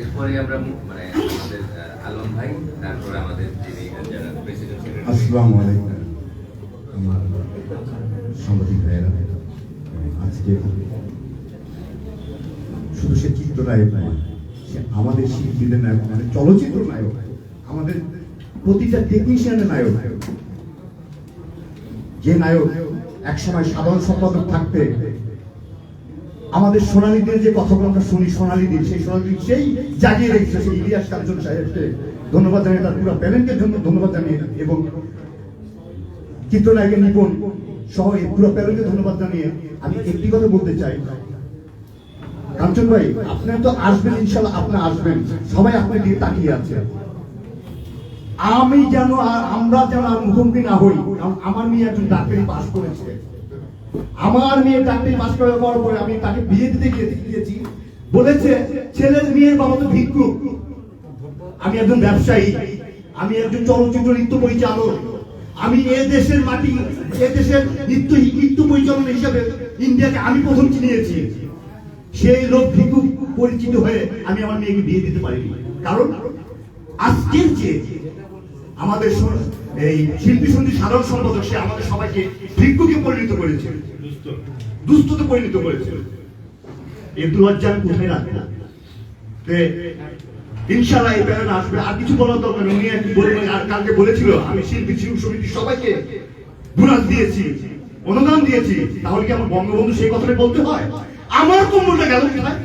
Speaker 3: এরপরে আমরা মানে আমাদের আলম ভাই, তারপরে আমাদের যিনি যারা প্রেসিডেন্ট।
Speaker 13: আসসালামু আলাইকুম আমার সাংবাদিক ভাইয়েরা, আজকে শুধু সে চিত্রনায়ক নয়, সে আমাদের শিল্পীদের নায়ক, মানে চলচ্চিত্র নায়ক, আমাদের প্রতিটা টেকনিশিয়ানের নায়ক। যে নায়ক একসময় সাধারণ সম্পাদক থাকতে আমাদের সোনালী দিনের যে কথাগুলো আমরা শুনি, সোনালী দিন, সেই সোনালী দিন সেই জাগিয়ে রেখেছে সেই ইলিয়াস কাঞ্চন সাহেবকে ধন্যবাদ জানিয়ে, তার পুরো প্যানেলকে ধন্যবাদ জানিয়ে এবং চিত্রনায়কের নিপুণ সহ এই পুরো প্যানেলকে ধন্যবাদ জানিয়ে আমি একটি কথা বলতে চাই। কাঞ্চন ভাই, আপনারা তো আসবেন, ইনশাল্লাহ আপনারা আসবেন, সবাই আপনার দিকে তাকিয়ে আছে। আমরা যেন মুখোমুখি না হই। আমার মেয়ে একজন ডাক্তারি পাস করেছে, আমার মেয়ে ডাক্তারি পাস করার পরে আমি তাকে বিয়ে দিতে গিয়েছি, বলেছে ছেলের মেয়ের বাবা তো ভিক্ষুক, আমি একজন ব্যবসায়ী, আমি একজন চলচ্চিত্র নৃত্য পরিচালক, আমি এ দেশের মাটি, এ দেশের নৃত্য পরিচালনা হিসাবে ইন্ডিয়াকে আমি প্রথম চিনিয়েছি। সেই লোক ভিক্ষুক পরিচিত হয়ে আমি আমার মেয়েকে বিয়ে দিতে পারিনি, কারণ আজকের যে আমাদের এই শিল্পী সমিতির সাধারণ সম্পাদক, সে আমাদের সবাইকে ভিক্ষুকে পরিণত করেছে, দুস্থতে পরিণত করেছে। এই লজ্জা আমি কোথায় রাখবো? ইনশাআল্লাহ এই প্যানেল আসবে। আর কিছু বলার দরকার নেই, উনি কালকে বলেছিল আমি শিল্পী সমিতির সবাইকে বোনাস দিয়েছি, অনুদান দিয়েছি, তাহলে কি আমার বঙ্গবন্ধু সেই কথাটা বলতে হয়? আমার কম্বলটা গেল কোথায়?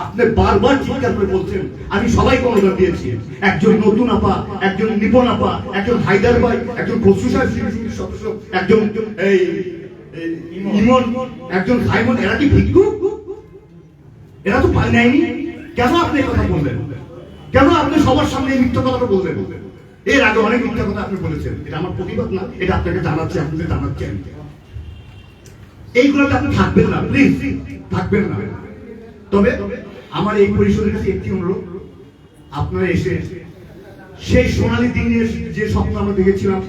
Speaker 13: আপনি বারবার চিৎকার করে বলছেন আমি সবাইকে অনুদান দিয়েছি। একজন নতুন আপা, একজন নিপুণ আপা, একজন হায়দার ভাই, একজন খসরু সাহেব শিল্পী সদস্য, একজন ইমন, একজন সাইমন, এরা কি ভিক্ষুক? এরা তো পায় নেয়নি। কেন আপনি কথা বললেন? কেন আপনি সবার সামনে এই মিথ্যা কথাটা বললেন? এর আগে অনেক মিথ্যা কথা আপনি বলেছেন, এটা আমার প্রতিবাদ না, এটা আপনাকে জানাচ্ছি, আপনাদের জানাচ্ছেন। এইগুলোতে আপনি থাকবেন না, প্লিজ থাকবেন না। তবে আমার এই পরিষদের কাছে একটি অনুরোধ, আপনারা এসে সেই সোনালী দিনের যে স্বপ্ন আমরা দেখেছিলাম,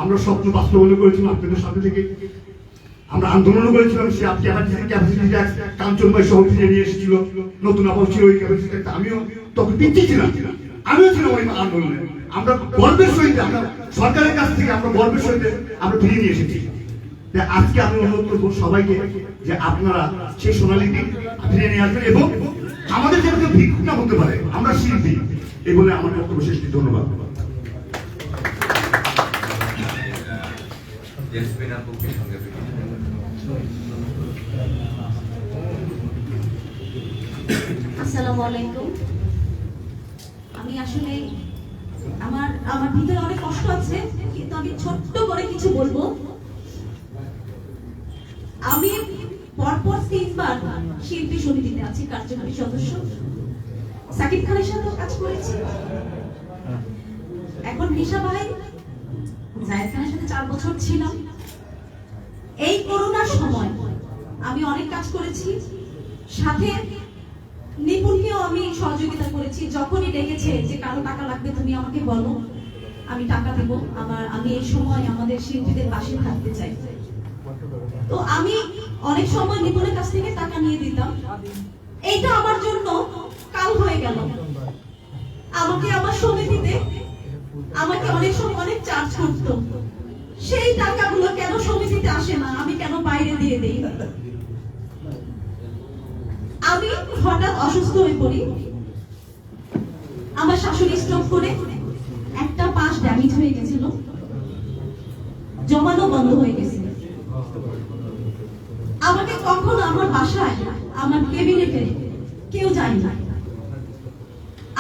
Speaker 13: আমরা স্বপ্ন বাস্তবায়ন করেছিলাম আপনাদের সাথে থেকে, আমরা আন্দোলন করেছিলাম, সে ক্যাপাসিটি কাঞ্চন ভাই সহ ফিরে নিয়ে এসেছিল, নতুন আবার ছিল ওই ক্যাপাসিটি, আমিও তখন পিছিয়ে ছিলাম, আমিও ছিলাম ওই আন্দোলনে। আমরা গর্বের সহিত, আমরা সরকারের কাছ থেকে আমরা গর্বের সহিত আমরা ফিরিয়ে নিয়ে এসেছি। আজকে আমি অনুরোধ করবো সবাইকে যে আপনারা সেই সোনালী দিন ফিরে নিয়ে আসবেন এবং আমাদের যেন কেউ ভিক্ষুক না হতে পারে, আমরা শিল্পী, এই বলে আমার বক্তব্য শেষ। ধন্যবাদ।
Speaker 14: আসসালামু আলাইকুম। আমি আসলে আমার ভিতরে অনেক কষ্ট আছে, কিন্তু আমি ছোট্ট করে কিছু বলবো। আমি পরপর 3 বার শিল্পী সমিতিতে আছি, কার্যকরী সদস্য। সাকিব খানের সাথেও কাজ করেছি, এখন নিশা ভাই, জায়েদ খানের সাথে 4 বছর ছিলাম। এই করোনার সময় আমি অনেক কাজ করেছি, সাথে নিপুণকেও আমি সহযোগিতা করেছি। যখনই ডেকেছে যে কারো টাকা লাগবে তুমি আমাকে বলো, আমি টাকা দেবো, আমি এই সময় আমাদের শিল্পীদের পাশে থাকতে চাই। তো আমি অনেক সময় নিপুণের কাছ থেকে টাকা নিয়ে দিতাম। এইটা আমার জন্য কাল হয়ে গেল। আমাকে আমার সমিতিতে আমাকে অনেক সময় অনেক চার্জ করতো। সেই টাকাগুলো কেন সমিতিতে আসে না, আমি কেন বাইরে দিয়ে দেই? আমি হঠাৎ অসুস্থ হয়ে পড়ি। আমার শাশুড়ি স্ট্রোক করে একটা পাশ ড্যামেজ হয়ে গেছিল, জমানো বন্ধ হয়ে গেছিল। আমাকে কখনো আমার বাসায় আমার ক্যাবিনেটে কেউ যায় না।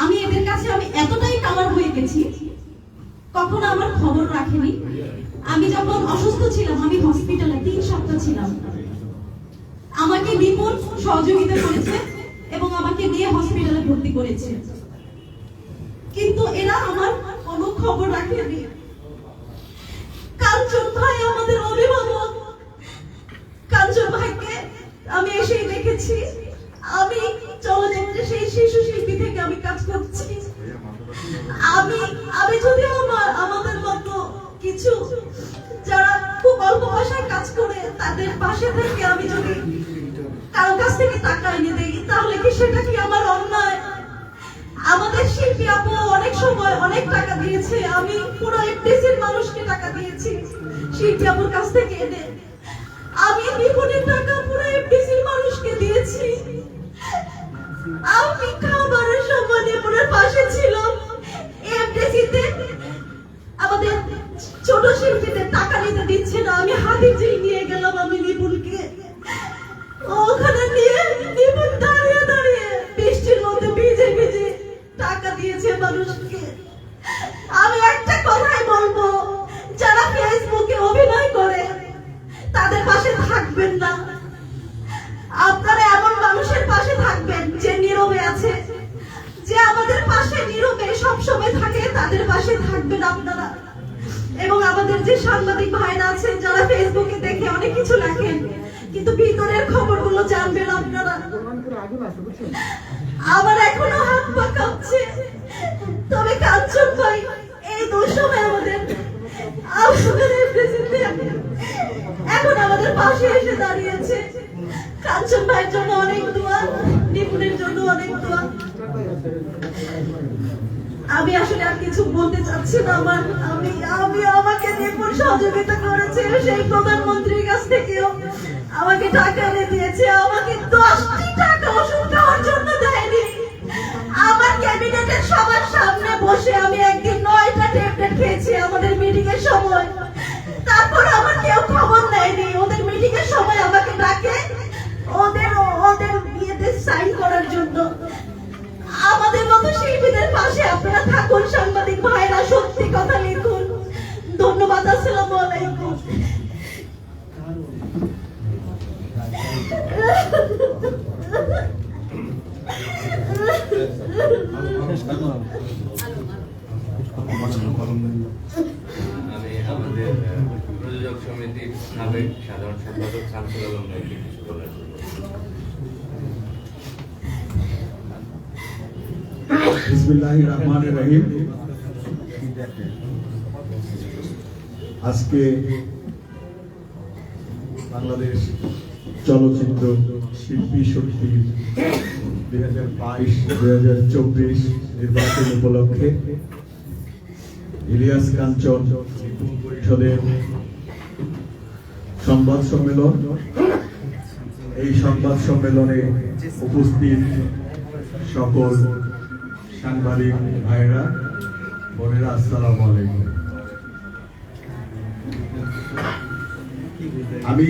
Speaker 14: আমি এদের কাছে আমি এতটাই কালার হয়ে গেছি, কখনো আমার খবর রাখেনি। আমি যখন অসুস্থ ছিলাম, আমি হসপিটালে 3 সপ্তাহ ছিলাম। আমাকে নিপুণ সহযোগিতা করেছে এবং আমাকে নিয়ে হসপিটালে ভর্তি করেছে, কিন্তু এরা আমার কোনো খবর রাখেনি। কাঞ্চন ভাই আমাদের অভিভাবক, কাঞ্চন ভাইকে আমি এসেই দেখেছি। আমি চলচ্চিত্রে সেই শিশু শিল্পী থেকে আমি কাজ করছি। আমি যদি আমাদের মতো কিছু যারা খুব অল্প পয়সায় কাজ করে তাদের পাশে থেকে আমি যদি কারো কাছ থেকে টাকা এনে দেই, তাহলে কি সেটা কি আমার অন্যায়? আমাদের শিল্পী আপু অনেক সময় অনেক টাকা দিয়েছে। আমি পুরো এফডিসির মানুষকে টাকা দিয়েছি শিল্পী আপুর কাছ থেকে এনে। আমি নিপুণের টাকা পুরো এফডিসির মানুষকে দিয়েছি। আমি খাবারের সময় নিপুণের পাশে ছিলাম। এফডিসিতে আমাদের ছোট শিল্পীদের টাকা নিতে দিচ্ছে না, আমি হাতির ঝিল নিয়ে গেলাম আমি নিপুণকে। ওখানে নিয়ে নিপুণ দাঁড়িয়ে দাঁড়িয়ে বৃষ্টির মধ্যে ভিজে ভিজে টাকা দিয়েছে মানুষকে। আমি একটা কথাই বলবো, যারা ফেসবুকে অভিনয় করে তাদের পাশে থাকবেন না। আপনারা এমন মানুষের পাশে থাকবেন যে নীরবে আছে, যে আমাদের পাশে নীরবে সবসময় থাকে, তাদের পাশে থাকবেন আপনারা। এবং আমাদের যে সাংবাদিক ভাইরা আছেন যারা ফেসবুকে দেখে অনেক কিছু লেখেন, কিন্তু ভিতরের খবরগুলো জানবেন আপনারা। আমার এখনো হাত পা কাঁপছে। তবে কাঞ্চন ভাই এই দুঃসময় এখন আমাদের পাশে এসে দাঁড়িয়েছে। কাঞ্চন ভাইয়ের জন্য অনেক দোয়া, নিপুণের জন্য অনেক দোয়া। আমি আসলে আর কিছু বলতে চাচ্ছি না। আমাকে নিপুণ সহযোগিতা করেছে, সেই প্রধানমন্ত্রীর কাছ থেকেও আমাকে টাকা এনে দিয়েছে। আমাকে 10টি টাকা ওষুধ খাওয়ার জন্য দেয়নি। আমার ক্যাবিনেটের সবার সামনে বসে আমি একদিন 9টা ট্যাবলেট খেয়েছি আমাদের মিটিং এর সময়। তারপর আমার কেউ খবর নেয়নি। ওদের মিটিং এর সময় আমাকে ডাকে ওদের বিয়েতে সাইন করার জন্য। আমাদের মতো শিল্পীদের পাশে আপনারা থাকুন। সাংবাদিক ভাইরা সত্যি কথা লিখুন। ধন্যবাদ। আসসালামু আলাইকুম।
Speaker 3: আমি আমাদের প্রযোজক সমিতির সাবেক সাধারণ সম্পাদক শামসুল আলম ভাইকে কিছু বলার জন্য।
Speaker 13: বিসমিল্লাহির রহমানির রহিম। আজকে বাংলাদেশ চলচ্চিত্র শিল্পী সমিতি 2022-2024 নির্বাচন উপলক্ষে ইলিয়াস কাঞ্চন পরিষদের সংবাদ সম্মেলন। এই সংবাদ সম্মেলনে উপস্থিত সকল সাংবাদিক ভাইরা, বোনেরা, আসসালামু আলাইকুম। আমি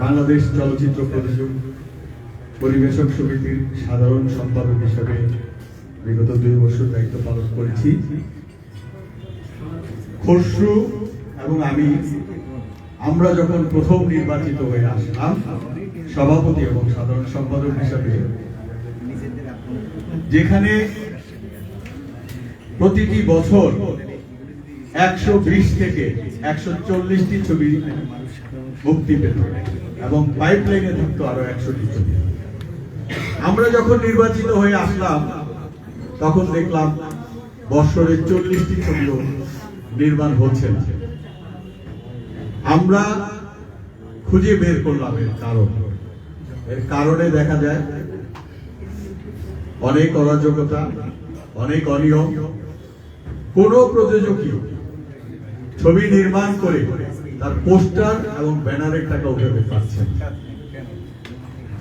Speaker 13: বাংলাদেশ চলচ্চিত্র প্রযোজক পরিবেশক সমিতির সাধারণ সম্পাদক হিসেবে বিগত 2 বছর দায়িত্ব পালন করেছি। খসরু এবং আমরা যখন প্রথম নির্বাচিত হয়ে আসলাম সভাপতি এবং সাধারণ সম্পাদক হিসেবে, যেখানে প্রতিটি বছর 120 থেকে 140টি ছবি মুক্তি পেত, এবং পাইপ লাইনে যুক্ত আরো 100টি ছবি। আমরা যখন নির্বাচিত হয়ে আসলাম তখন দেখলাম বৎসরে 40টি ছবিও নির্মাণ হচ্ছে না। আমরা খুঁজে বের করলাম এর কারণে দেখা যায় অনেক অরাজকতা, অনেক অনিয়ম। কোন প্রযোজকই ছবি নির্মাণ করে তার পোস্টার এবং ব্যানারের টাকা উঠাতে পারছেন।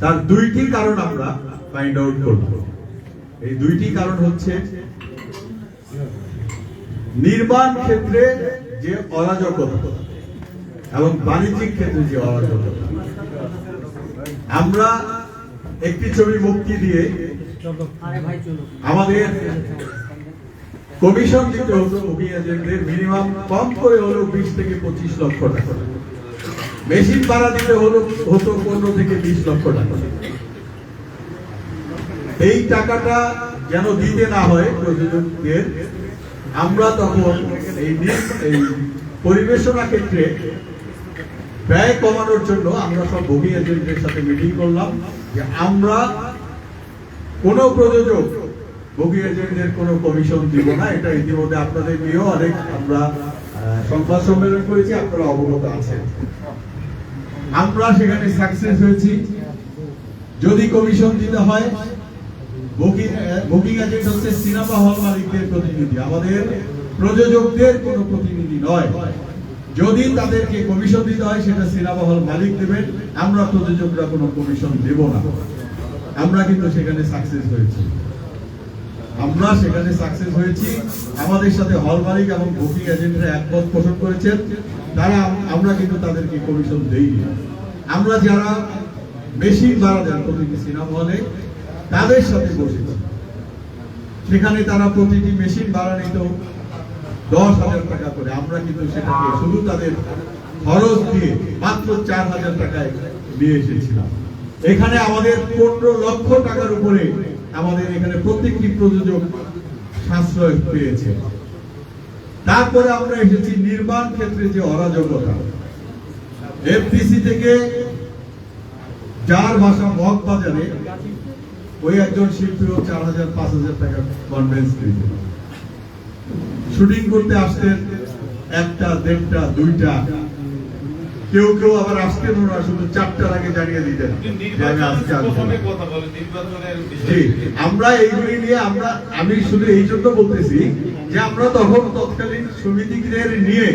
Speaker 13: তার দুইটি কারণ আমরা ফাইন্ড আউট করব। এই দুইটি কারণ হচ্ছে নির্মাণ ক্ষেত্রে যে অরাজকতা এবং বাণিজ্যিক ক্ষেত্রে যে অরাজকতা। আমরা একটি ছবি মুক্তি দিয়ে আমাদের কমিশন দিতে হতো মুভি এজেন্টদের মিনিমাম কম করে হলো 20 থেকে 25 লক্ষ টাকা, মেশিন ভাড়া দিতে হতো 15 থেকে 20 লক্ষ টাকা। এই টাকাটা যেন দিতে না হয় প্রযোজকদের, আমরা তখন এই পরিবেশনা ক্ষেত্রে ব্যয় কমানোর জন্য আমরা সব মুভি এজেন্টদের সাথে মিটিং করলাম যে আমরা কোন প্রযোজক মুভি এজেন্টদের কোন কমিশন দিব না। এটা ইতিমধ্যে আপনাদের নিয়েও অনেক আমরা সংবাদ সম্মেলন করেছি, আপনারা অবগত আছেন। আমরা সেখানে সাকসেস হয়েছি। যদি কমিশন দিতে হয়, বুকিং এজেন্ট হচ্ছে সিনেমা হল মালিকদের প্রতিনিধি, আমাদের প্রযোজকদের কোনো প্রতিনিধি নয়। যদি তাদেরকে কমিশন দিতে হয় সেটা সিনেমা হল মালিক দেবেন, আমরা প্রযোজকরা কোনো কমিশন দেব না। আমরা কিন্তু সেখানে সাকসেস হয়েছি। আমাদের সাথে হল মালিক এবং বুকিং এজেন্টরা একমত পোষণ করেছেন। আমরা কিন্তু তাদেরকে কমিশন দেইনি। আমরা যারা মেশিন ভাড়া দেন প্রতিটি সিনেমা হলে তাদের সাথে বসেছি। সেখানে তারা প্রতিটি মেশিন ভাড়া নিত 10,000 টাকা করে। আমরা কিন্তু সেটাকে শুধু তাদের খরচ দিয়ে মাত্র 4,000 টাকায় নিয়ে এসেছিলাম। এখানে আমাদের 15 লক্ষ টাকার উপরে আমাদের এখানে প্রত্যেকটি প্রযোজক সাশ্রয় পেয়েছে। তারপরে আমরা এসেছি নির্মাণ ক্ষেত্রে যে অরাজকতা। এফডিসি থেকে যার বাসা মগবাজারে ওই একজন শিল্পীও 4,000-5,000 টাকা কনভেন্স দিতেন। শুটিং করতে আসতেন 1টা, 1.5টা, 2টা, কেউ আবার আসতেন ওরা শুধু 4টার আগে জানিয়ে দিতেন যে আমি আজকে আসবো। আমরা এইগুলি নিয়ে আমি শুধু এই জন্য বলতেছি যে আমরা তখন তৎকালীন সমিতিদের নিয়ে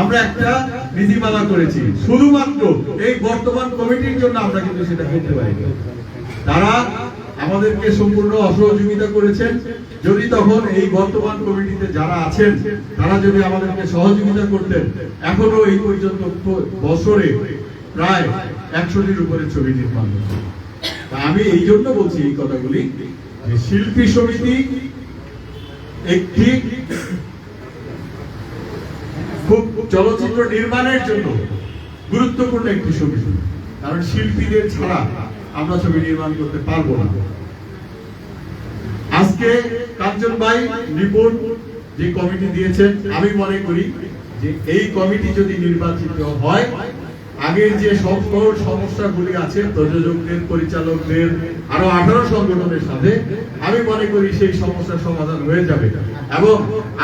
Speaker 13: আমরা একটা নীতিমালা করেছি শুধুমাত্র এই বর্তমান কমিটির জন্য। আমরা কিন্তু সেটা করতে পারি। তারা আমাদেরকে সম্পূর্ণ অসহযোগিতা করেছেন। যদি তখন এই বর্তমান কমিটিতে যারা আছেন তারা যদি আমাদেরকে সহযোগিতা করতেন, এখনো এই পর্যন্ত বছরে প্রায় 100টির উপরে ছবি নির্মাণ হচ্ছে। আমি এই জন্য বলছি এই কথাগুলি যে শিল্পী সমিতি একটি খুব চলচ্চিত্র নির্মাণের জন্য গুরুত্বপূর্ণ একটি সমিতি, কারণ শিল্পীদের ছাড়া আমরা ছবি নির্মাণ করতে পারবো না। আজকে কাঞ্চন ভাই নিপুণ যে কমিটি দিয়েছেন, আমি মনে করি যে এই কমিটি যদি নির্বাচিত হয়, আগের যে সকল সমস্যাগুলি আছে প্রযোজকদের, পরিচালকদের, আরো 18 সংগঠনের সাথে, আমি মনে করি সেই সমস্যার সমাধান হয়ে যাবে। এবং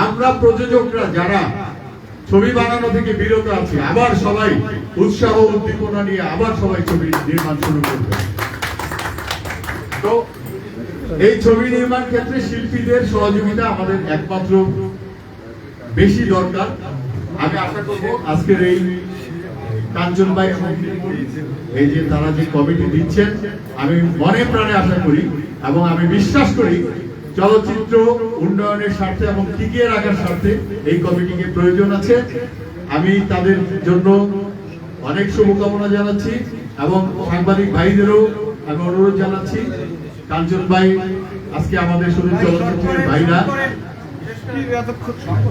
Speaker 13: আমরা প্রযোজকরা যারা ছবি বানানো থেকে বিরত আছি, আবার সবাই উৎসাহ উদ্দীপনা নিয়ে আবার সবাই ছবি নির্মাণ শুরু করবে। তো এই ছবি নির্মাণ ক্ষেত্রে শিল্পীদের সহযোগিতা আমাদের একমাত্র বেশি দরকার। আমি আশা করব আজকের এই কাঞ্চন ভাই এই যে তারা যে কমিটি দিচ্ছেন, আমি মনে প্রাণে আশা করি এবং আমি বিশ্বাস করি চলচ্চিত্র উন্নয়নের স্বার্থে এবং টিকিয়ে রাখার স্বার্থে এই কমিটিকে প্রয়োজন আছে। আমি তাদের জন্য অনেক শুভকামনা জানাচ্ছি এবং সাংবাদিক ভাইদেরও আমি অনুরোধ জানাচ্ছি। কাঞ্চন ভাই আজকে আমাদের শুধু চলচ্চিত্রের ভাই না,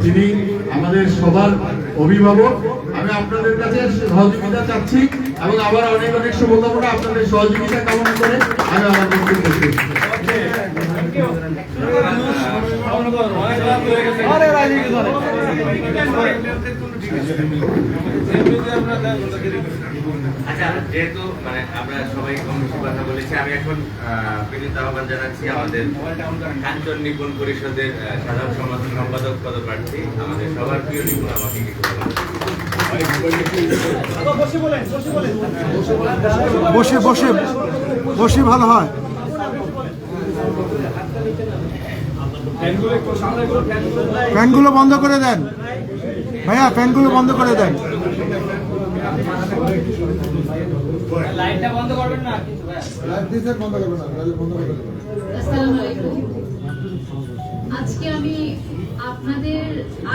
Speaker 13: তিনি আমাদের সবার অভিভাবক। আমি আপনাদের কাছে সহযোগিতা চাচ্ছি এবং আবার অনেক অনেক শুভকামনা। আপনাদের সহযোগিতা কামনা করে আমি আমার বক্তব্য শেষ করছি।
Speaker 3: আচ্ছা, যেহেতু মানে আমরা সবাই কম বেশি কথা বলেছি, আমি এখন বিনীত আহ্বান জানাচ্ছি আমাদের কাঞ্চন নিপুণ পরিষদের সাধারণ সম্পাদক পদপ্রার্থী আমাদের সবার প্রিয় নিপুণ আমাকে কিছু বলবেন।
Speaker 1: বসে বসে বসে ভালো হয়। ফ্যানগুলো বন্ধ করে দেন ভাইয়া, ফ্যানগুলো বন্ধ করে দেন।
Speaker 11: লাইটটা বন্ধ করবেন না,
Speaker 14: আসসালামু আলাইকুম। আজকে আমি আপনাদের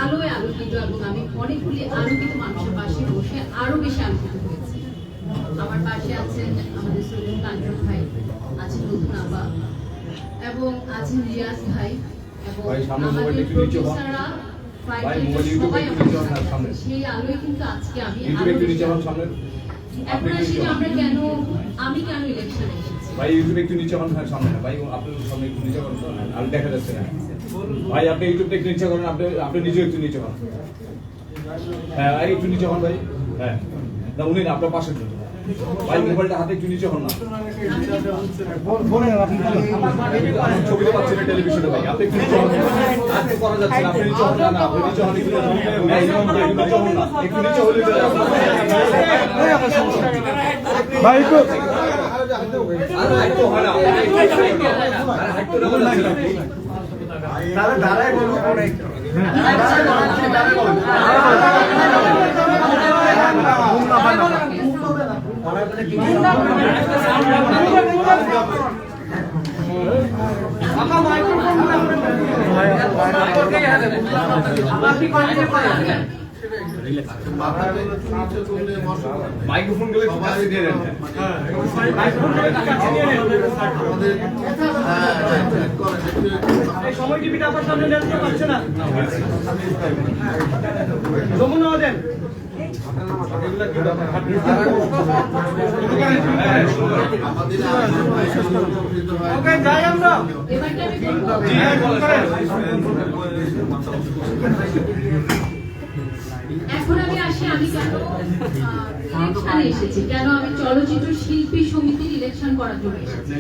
Speaker 14: আলোয় আলোকিত এবং আমি অনেকগুলি আলোকিত মানুষের পাশে বসে আরো বেশি আলোকিত হয়েছি। আমার পাশে আছেন আমাদের সৈয়দ কাঞ্চন ভাই, আছেন নতুন আপা এবং আছেন রিয়াজ ভাই এবং আমাদের প্রফেসররা সবাই আমার সেই আলোয় কিন্তু আজকে আমি এখন আসি যে আমরা কেন ইলেকশনে এসেছি।
Speaker 15: ভাই ইউটিউবে একটু নিচে হন, সামনে না ভাই, আপনার সামনে একটু নিচে হন, আর দেখা যাচ্ছে না ভাই। আপনি ইউটিউবটা একটু নিচে করেন, আপনি নিজেও একটু নিচে হন। হ্যাঁ ভাই একটু নিচে হন ভাই। হ্যাঁ না, উনি না, আপনার পাশের জন্য ভাই, মোবাইলটা হাতে একটু নিচে হন না। ছবিতে পাচ্ছেন না টেলিভিশনে ভাই, আপনি একটু নিচে হন। আপনি করা যাচ্ছে না, আপনি নিচে হন না, আপনি নিচে হন, একটু নিচে হন না, একটু নিচে হলে
Speaker 1: ভাই একটু
Speaker 15: মাইক্রোফোন গুলো কাছে দিয়ে দেন।
Speaker 11: সময় টিভিটা আপনার সামনে নেন তো, পাচ্ছে না যমুনা দেন। ওকে যাই আমরা।
Speaker 14: এখন আমি আসি আমি কেন ইলেকশনে এসেছি, কেন আমি চলচ্চিত্র শিল্পী সমিতির ইলেকশন করার জন্য এসেছি।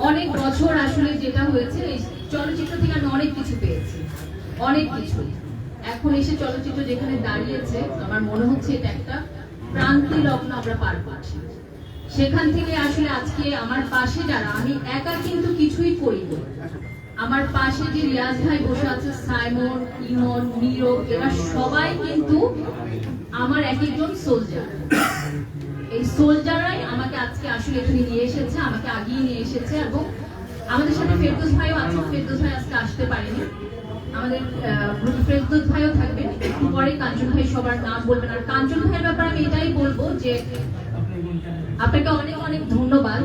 Speaker 14: অনেক বছর আসলে যেটা হয়েছে, এই চলচ্চিত্র থেকে আমি অনেক কিছু পেয়েছি, অনেক কিছু। এখন এসে চলচ্চিত্র যেখানে দাঁড়িয়েছে, আমার মনে হচ্ছে এটা একটা ক্রান্তি লগ্ন আমরা পার করছি। সেখান থেকে আসলে আজকে আমার পাশে যারা, আমি একা কিন্তু কিছুই করিনি, আমার পাশে যে রিয়াজ ভাই বসে আছে, সাইমন, ইমন, নীরব, এরা সবাই কিন্তু আমার এক একজন সোলজার। এই সোলজাররাই আমাকে আজকে আসলে এখানে নিয়ে এসেছে, আমাকে আগিয়ে নিয়ে এসেছে। এবং আমাদের সাথে ফেরদৌস ভাইও আছে, ফেরদৌস ভাই আজকে আসতে পারেনি, আমাদের ফেরদৌস ভাইও থাকবেন একটু পরে। কাঞ্চন ভাই সবার নাম বলবেন। আর কাঞ্চন ভাইয়ের ব্যাপারে আমি এটাই বলবো যে আপনাকে অনেক অনেক ধন্যবাদ,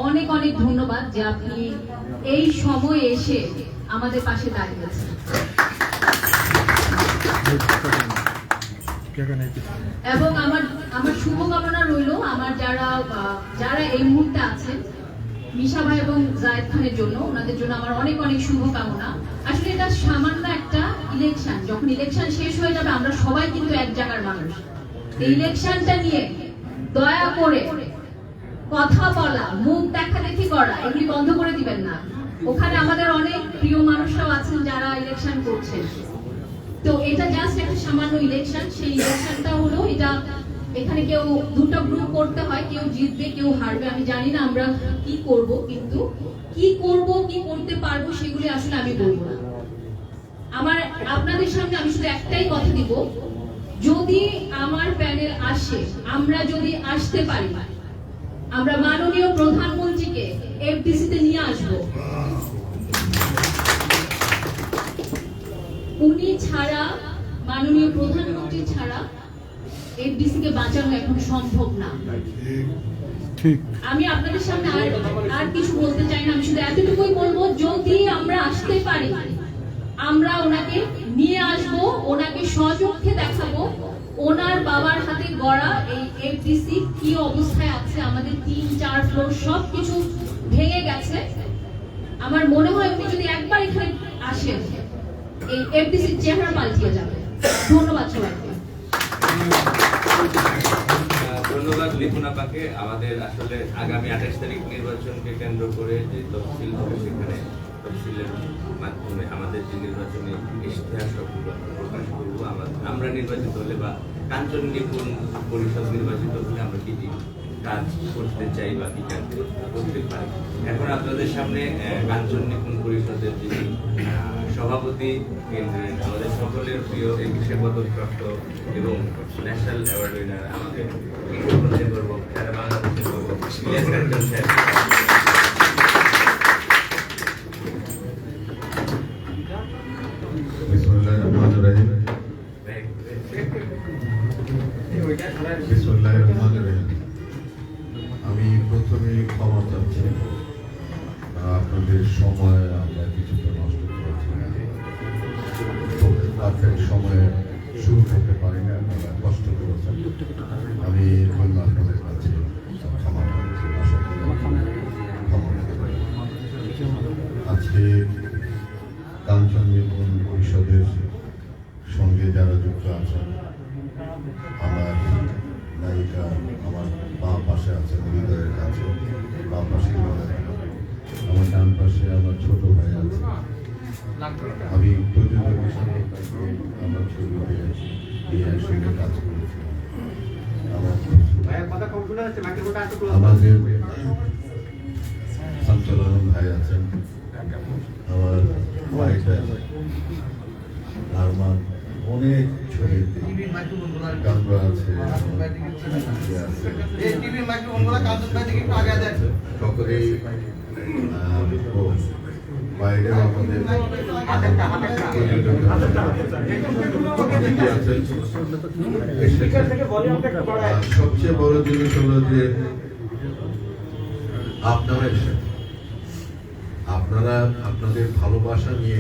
Speaker 14: অনেক অনেক ধন্যবাদ যে আপনি এই সময়ে এসে আমাদের পাশে দাঁড়িয়েছেন। এবং আমার শুভকামনা রইল আমার যারা এই মুহূর্তে আছেন, মিশা ভাই এবং জায়েদ খানের জন্য, ওনাদের জন্য আমার অনেক অনেক শুভকামনা। আসলে এটা সামান্য একটা ইলেকশন, যখন ইলেকশন শেষ হয়ে যাবে আমরা সবাই কিন্তু এক জায়গার মানুষ। এই ইলেকশনটা নিয়ে দয়া করে কথা বলা, মুখ দেখাদেখি করা, এগুলি বন্ধ করে দিবেন না। ওখানে আমাদের অনেক প্রিয় মানুষরাও আছেন যারা ইলেকশন করছেন। তো এটা জাস্ট একটা সামান্য ইলেকশন। সেই ইলেকশনটা হলো এটা, এখানে কেউ দুটো গ্রুপ করতে হয়, কেউ জিতবে কেউ হারবে। আমি জানি না আমরা কি করব, কিন্তু কি করব কি করতে পারবো সেগুলি আসলে আমি বলবো না। আপনাদের সামনে আমি শুধু একটাই কথা দিব, যদি আমার প্যানেল আসে, আমরা যদি আসতে পারি, আমরা মাননীয় প্রধানমন্ত্রীকে এফডিসিতে নিয়ে আসবো। উনি ছাড়া, মাননীয় প্রধানমন্ত্রী ছাড়া এফডিসি কে বাঁচানো এখন সম্ভব না। আমি আপনাদের সামনে আর কিছু বলতে চাই না, আমি শুধু এতটুকুই বলবো, যদি আমরা আসতে পারি, আমরা ওনাকে নিয়ে আসবো, ওনাকে সচক্ষে দেখাবো ওনার বাবার হাতে গড়া এই এফডিসি কি অবস্থায় আছে। আমাদের 3-4 ফ্লোর সবকিছু ভেঙে গেছে। আমার মনে হয় উনি যদি একবার এখানে আসেন, এই এফডিসির চেহারা পাল্টিয়ে যাবে। ধন্যবাদ সবাইকে।
Speaker 3: ধন্যবাদ লিপুন আপাকে। আমাদের আসলে আগামী 28 তারিখ নির্বাচনকে কেন্দ্র করে যে তফসিল হবে, সেখানে তফসিলের মাধ্যমে আমাদের যে নির্বাচনী ইশতেহার সবগুলো প্রকাশ করবো। আমরা নির্বাচিত হলে বা কাঞ্চন নিপুণ পরিষদ নির্বাচিত হলে আমরা কি কি কাজ করতে চাই বা কি কাজ করতে পারি। এখন আপনাদের সামনে কাঞ্চন নিপুণ পরিষদের যিনি সভাপতি কেন্দ্রের আমাদের সকলের প্রিয় 21শে পদকপ্রাপ্ত এবং ন্যাশনাল অ্যাওয়ার্ড উইনার আমাদের গর্ব সারা বাংলাদেশের গর্ব ইলিয়াস কাঞ্চন স্যার।
Speaker 16: আমি প্রথমে ক্ষমা চাচ্ছি, আপনাদের সময় আমরা কিছুটা নষ্ট করেছি, পারফেক্ট সময়ে শুরু করতে পারি না, আপনারা কষ্ট করেছেন। আমি আপনাদের কাছে ক্ষমা চাচ্ছি, আশা করি ক্ষমা করবেন। আজকে কাঞ্চন নিপুণ পরিষদের সঙ্গে যারা যুক্ত আছেন, আমার নায়িকা আমার বাঁ পাশে আছেন হৃদয়ের কাছে, বাঁ পাশে আমার ডান পাশে আমার ছোট ভাই আছে, আমি প্রযোজক হিসাবে আমার ছবিতে সঙ্গে কাজ করেছি। আমাদের শামসুল ভাই আছেন, আমার ভাইটা আরমান, অনেক ছবিতে গানরা আছে, সকলেই বাইরে আমাদের সবচেয়ে বড় জিনিস হলো যে আপনারা এসে আপনারা আপনাদের ভালোবাসা নিয়ে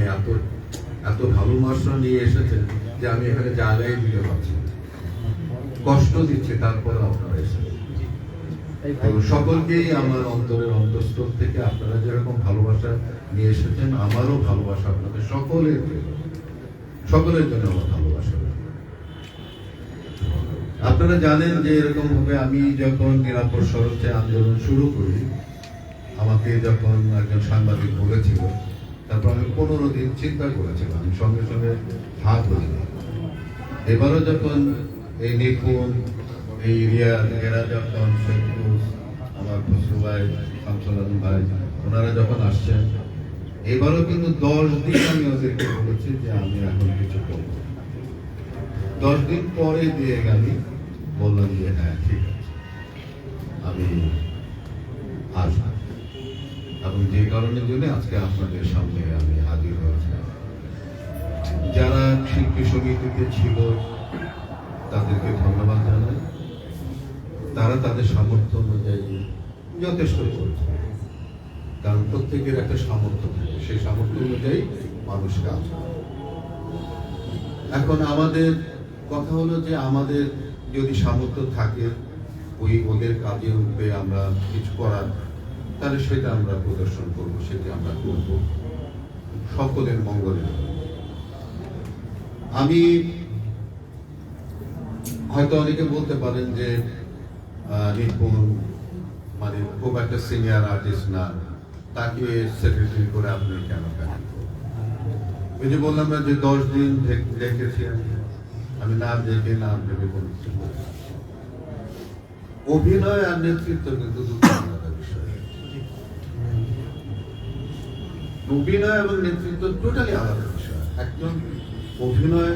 Speaker 16: এত ভালোবাসা নিয়ে এসেছেন যে আমি এখানে জায়গায় দিতে পারছি, কষ্ট দিচ্ছে, তারপর আপনারা এসেছেন। সকলকেই আমার অন্তরের অন্তঃস্থল থেকে আপনারা যেরকম ভালোবাসা নিয়ে এসেছেন, আমারও ভালোবাসা আপনাদের সকলের জন্য আমার ভালোবাসা। আপনারা জানেন যে এরকম ভাবে আমি যখন নিরাপদ সড়কে আন্দোলন শুরু করি, আমাকে যখন একজন সাংবাদিক বলেছিল, তারপর আমি 15 দিন চিন্তা করেছিলাম, আমি সঙ্গে সঙ্গে হাত ধরিনি। এবারও যখন এই নিপুণ, এই এরা যখন আমার খসরু ভাই, শামসুল আলম ভাই, ওনারা যখন আসছেন, এবারও কিন্তু 10 দিন আমি ওদেরকে বলেছি যে আমি এখন কিছু করবো। 10 দিন পরে দিয়ে আমি বললাম যে হ্যাঁ ঠিক আছে, আমি আসবো। এবং যে কারণের জন্য আজকে আপনাদের সামনে আমি হাজির হয়েছি। যারা শিল্পী সমিতিতে ছিল তাদেরকে ধন্যবাদ জানাই, তারা তাদের সামর্থ্য অনুযায়ী যথেষ্ট করেছে, কারণ প্রত্যেকের একটা সামর্থ্য থাকে, সেই সামর্থ্য অনুযায়ী মানুষ কাজ করে। এখন আমাদের কথা হলো যে আমাদের যদি সামর্থ্য থাকে ওদের কাজের রূপে আমরা কিছু করার, তাহলে সেটা আমরা প্রদর্শন করবো, সেটা আমরা করব সকলের মঙ্গলের। আমি হয়তো অনেকে বলতে পারেন যে নিপুণ মানে খুব একটা সিনিয়র আর্টিস্ট না, তাকে সেক্রেটারি করে আপনি কেন কেন? ওই যে বললাম না যে 10 দিন দেখেছি আমি না দেখে না ভেবে বলছি। অভিনয় আর নেতৃত্ব কিন্তু দুটো আলাদা বিষয়। অভিনয় এবং নেতৃত্ব টোটালি আলাদা বিষয়। একজন অভিনয়